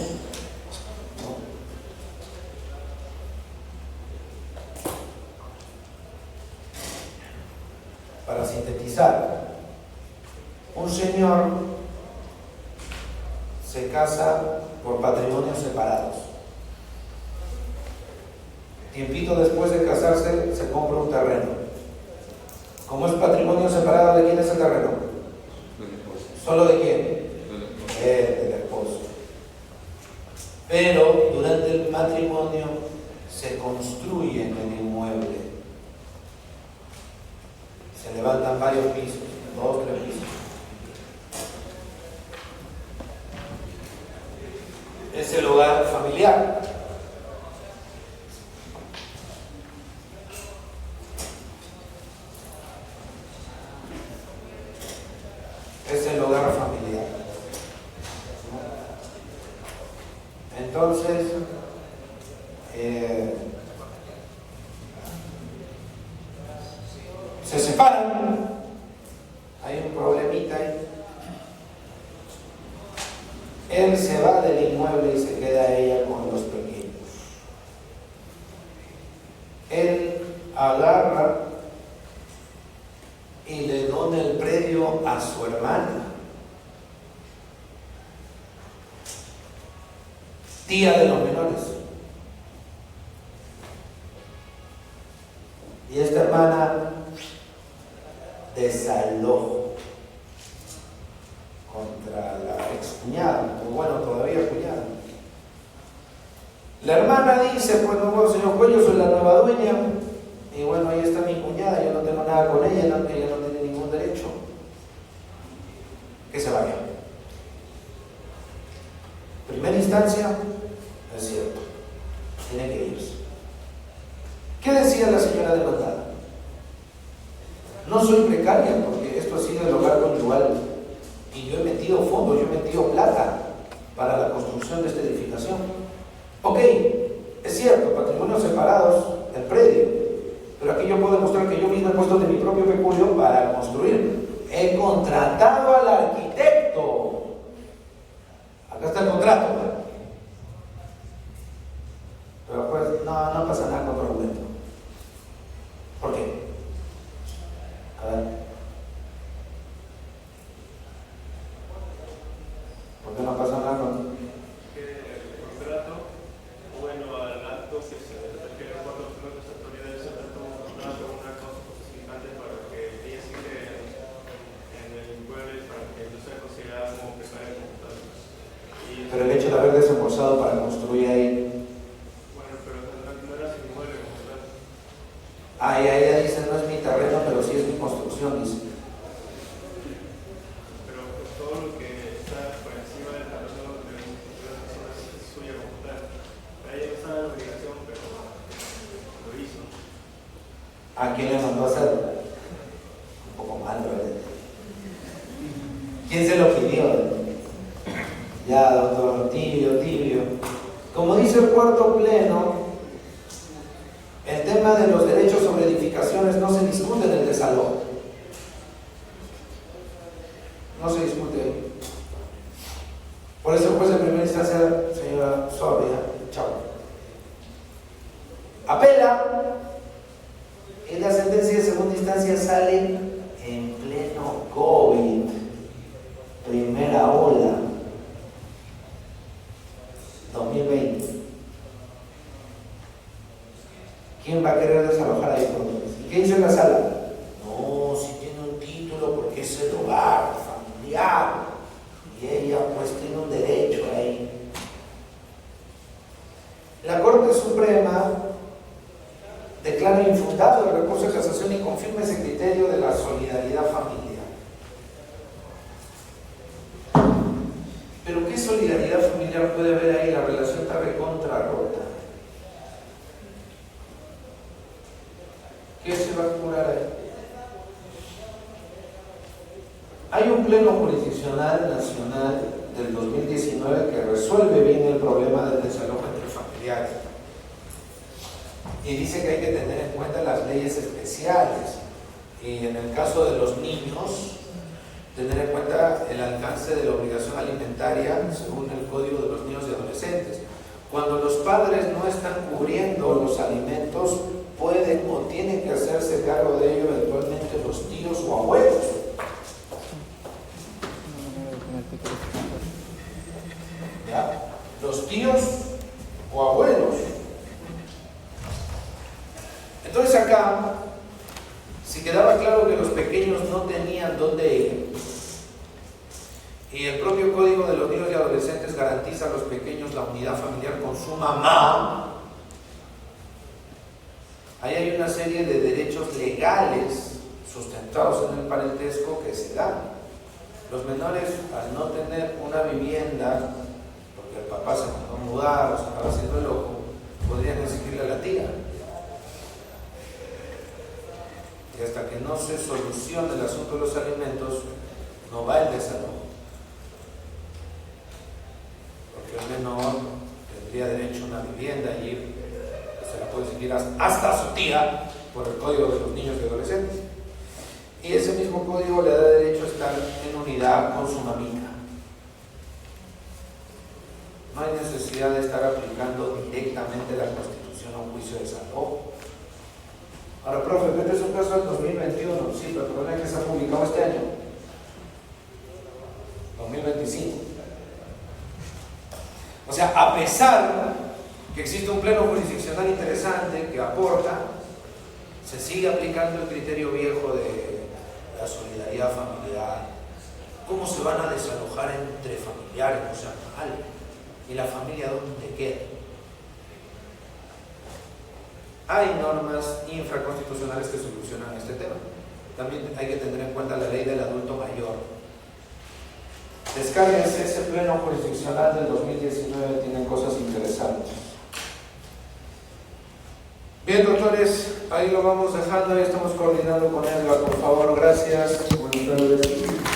Para sintetizar, un señor se casa por patrimonios separados. Tiempito después de casarse, se compra un terreno. ¿Cómo es patrimonio separado? ¿De quién es el terreno? ¿Solo de quién? Del esposo. Pero durante el matrimonio se construye en el inmueble. Se levantan varios pisos, 2, 3 pisos. Es el hogar familiar. Es el hogar familiar. Entonces, se separan. Hay un problemita ahí. Él se va del inmueble y se queda ella con los pequeños. Él agarra y le dona el predio a su hermana, tía de los menores. Y esta hermana desalojo contra la excuñada, o bueno, todavía cuñada. La hermana dice, pues no, bueno, señor después yo soy la nueva dueña, y bueno, ahí está mi cuñada, yo no tengo nada con ella, ella no tiene ningún derecho. Que se vaya. Primera instancia, es cierto, tiene que irse. ¿Qué decía la señora demandada? No soy precaria porque esto ha sido el hogar conyugal y yo he metido fondos, yo he metido plata para la construcción de esta edificación. Ok, es cierto, patrimonios separados, el predio, pero aquí yo puedo demostrar que yo mismo he puesto de mi propio peculio para construir. He contratado al arquitecto. Acá está el contrato, ¿no? Pero pues no pasa nada con argumento. ¿Por qué? A ver. ¿Por qué no pasa nada con...? El contrato, bueno, al acto que se refiere a cuatro las autoridades, se trató un contrato, una cosa justificante para que ella siga en el inmueble, para que no sea considerada como precaria como tal. Pero el hecho de haber desembolsado para construir ahí... Bueno, pero no era sin inmueble como tal. Ah, y ella dice, no es mi terreno, pero sí es mi construcción, dice. Pero pues, todo lo que está por encima del terreno de las personas es suya como tal. Ella no estaba en la obligación, pero lo hizo. ¿A quién le mandó a hacerlo? Un poco mal, ¿verdad? ¿Quién se lo pidió? Ya, doctor, tibio. Como dice el cuarto pleno, el tema de los derechos sobre edificaciones no se discute en el desalojo. No se discute ahí. Por eso el juez de primera instancia, señora Suabia, chao, apela y la sentencia de segunda instancia sale en pleno COVID, primera ola, 2020. ¿Quién va a querer desalojar ahí por lo menos? ¿Y qué dice la sala? No, si tiene un título porque es el hogar familiar y ella pues tiene un derecho ahí. La Corte Suprema declara infundado el recurso de casación y confirma ese criterio de la solidaridad familiar. Pero ¿qué solidaridad familiar puede haber ahí? La relación está recontra rota. ¿Qué se va a curar ahí? Hay un pleno jurisdiccional nacional del 2019 que resuelve bien el problema del desalojo entre familiares y dice que hay que tener en cuenta las leyes especiales y en el caso de los niños tener en cuenta el alcance de la obligación alimentaria según el Código de los Niños y Adolescentes. Cuando los padres no están cubriendo los alimentos, pueden o tienen que hacerse cargo de ello eventualmente los tíos o abuelos. ¿Ya? Los tíos o abuelos. Entonces acá, si quedaba claro que los pequeños no tenían dónde ir, y el propio Código de los Niños y Adolescentes garantiza a los pequeños la unidad familiar con su mamá, ahí hay una serie de derechos legales sustentados en el parentesco que se dan. Los menores, al no tener una vivienda, porque el papá se mandó a mudar o se estaba haciendo el loco, podrían exigirle a la tía. Y hasta que no se solucione el asunto de los alimentos, no va el desalojo. Porque el menor tendría derecho a una vivienda y se la puede exigir hasta a su tía por el Código de los Niños y Adolescentes. Y ese mismo código le da derecho a estar en unidad con su mamita. No hay necesidad de estar aplicando directamente la Constitución a un juicio de desalojo. Ahora, profe, este es un caso del 2021, sí, pero el problema es que se ha publicado este año, 2025. O sea, a pesar que existe un pleno jurisdiccional interesante que aporta, se sigue aplicando el criterio viejo de la solidaridad familiar. ¿Cómo se van a desalojar entre familiares? O sea, mal. ¿Y la familia dónde queda? hay normas infraconstitucionales que solucionan este tema. También hay que tener en cuenta la ley del adulto mayor. Descárguense ese pleno jurisdiccional del 2019, tienen cosas interesantes. Bien, doctores, ahí lo vamos dejando, ahí estamos coordinando con Edgar, por favor, gracias. Buenas tardes.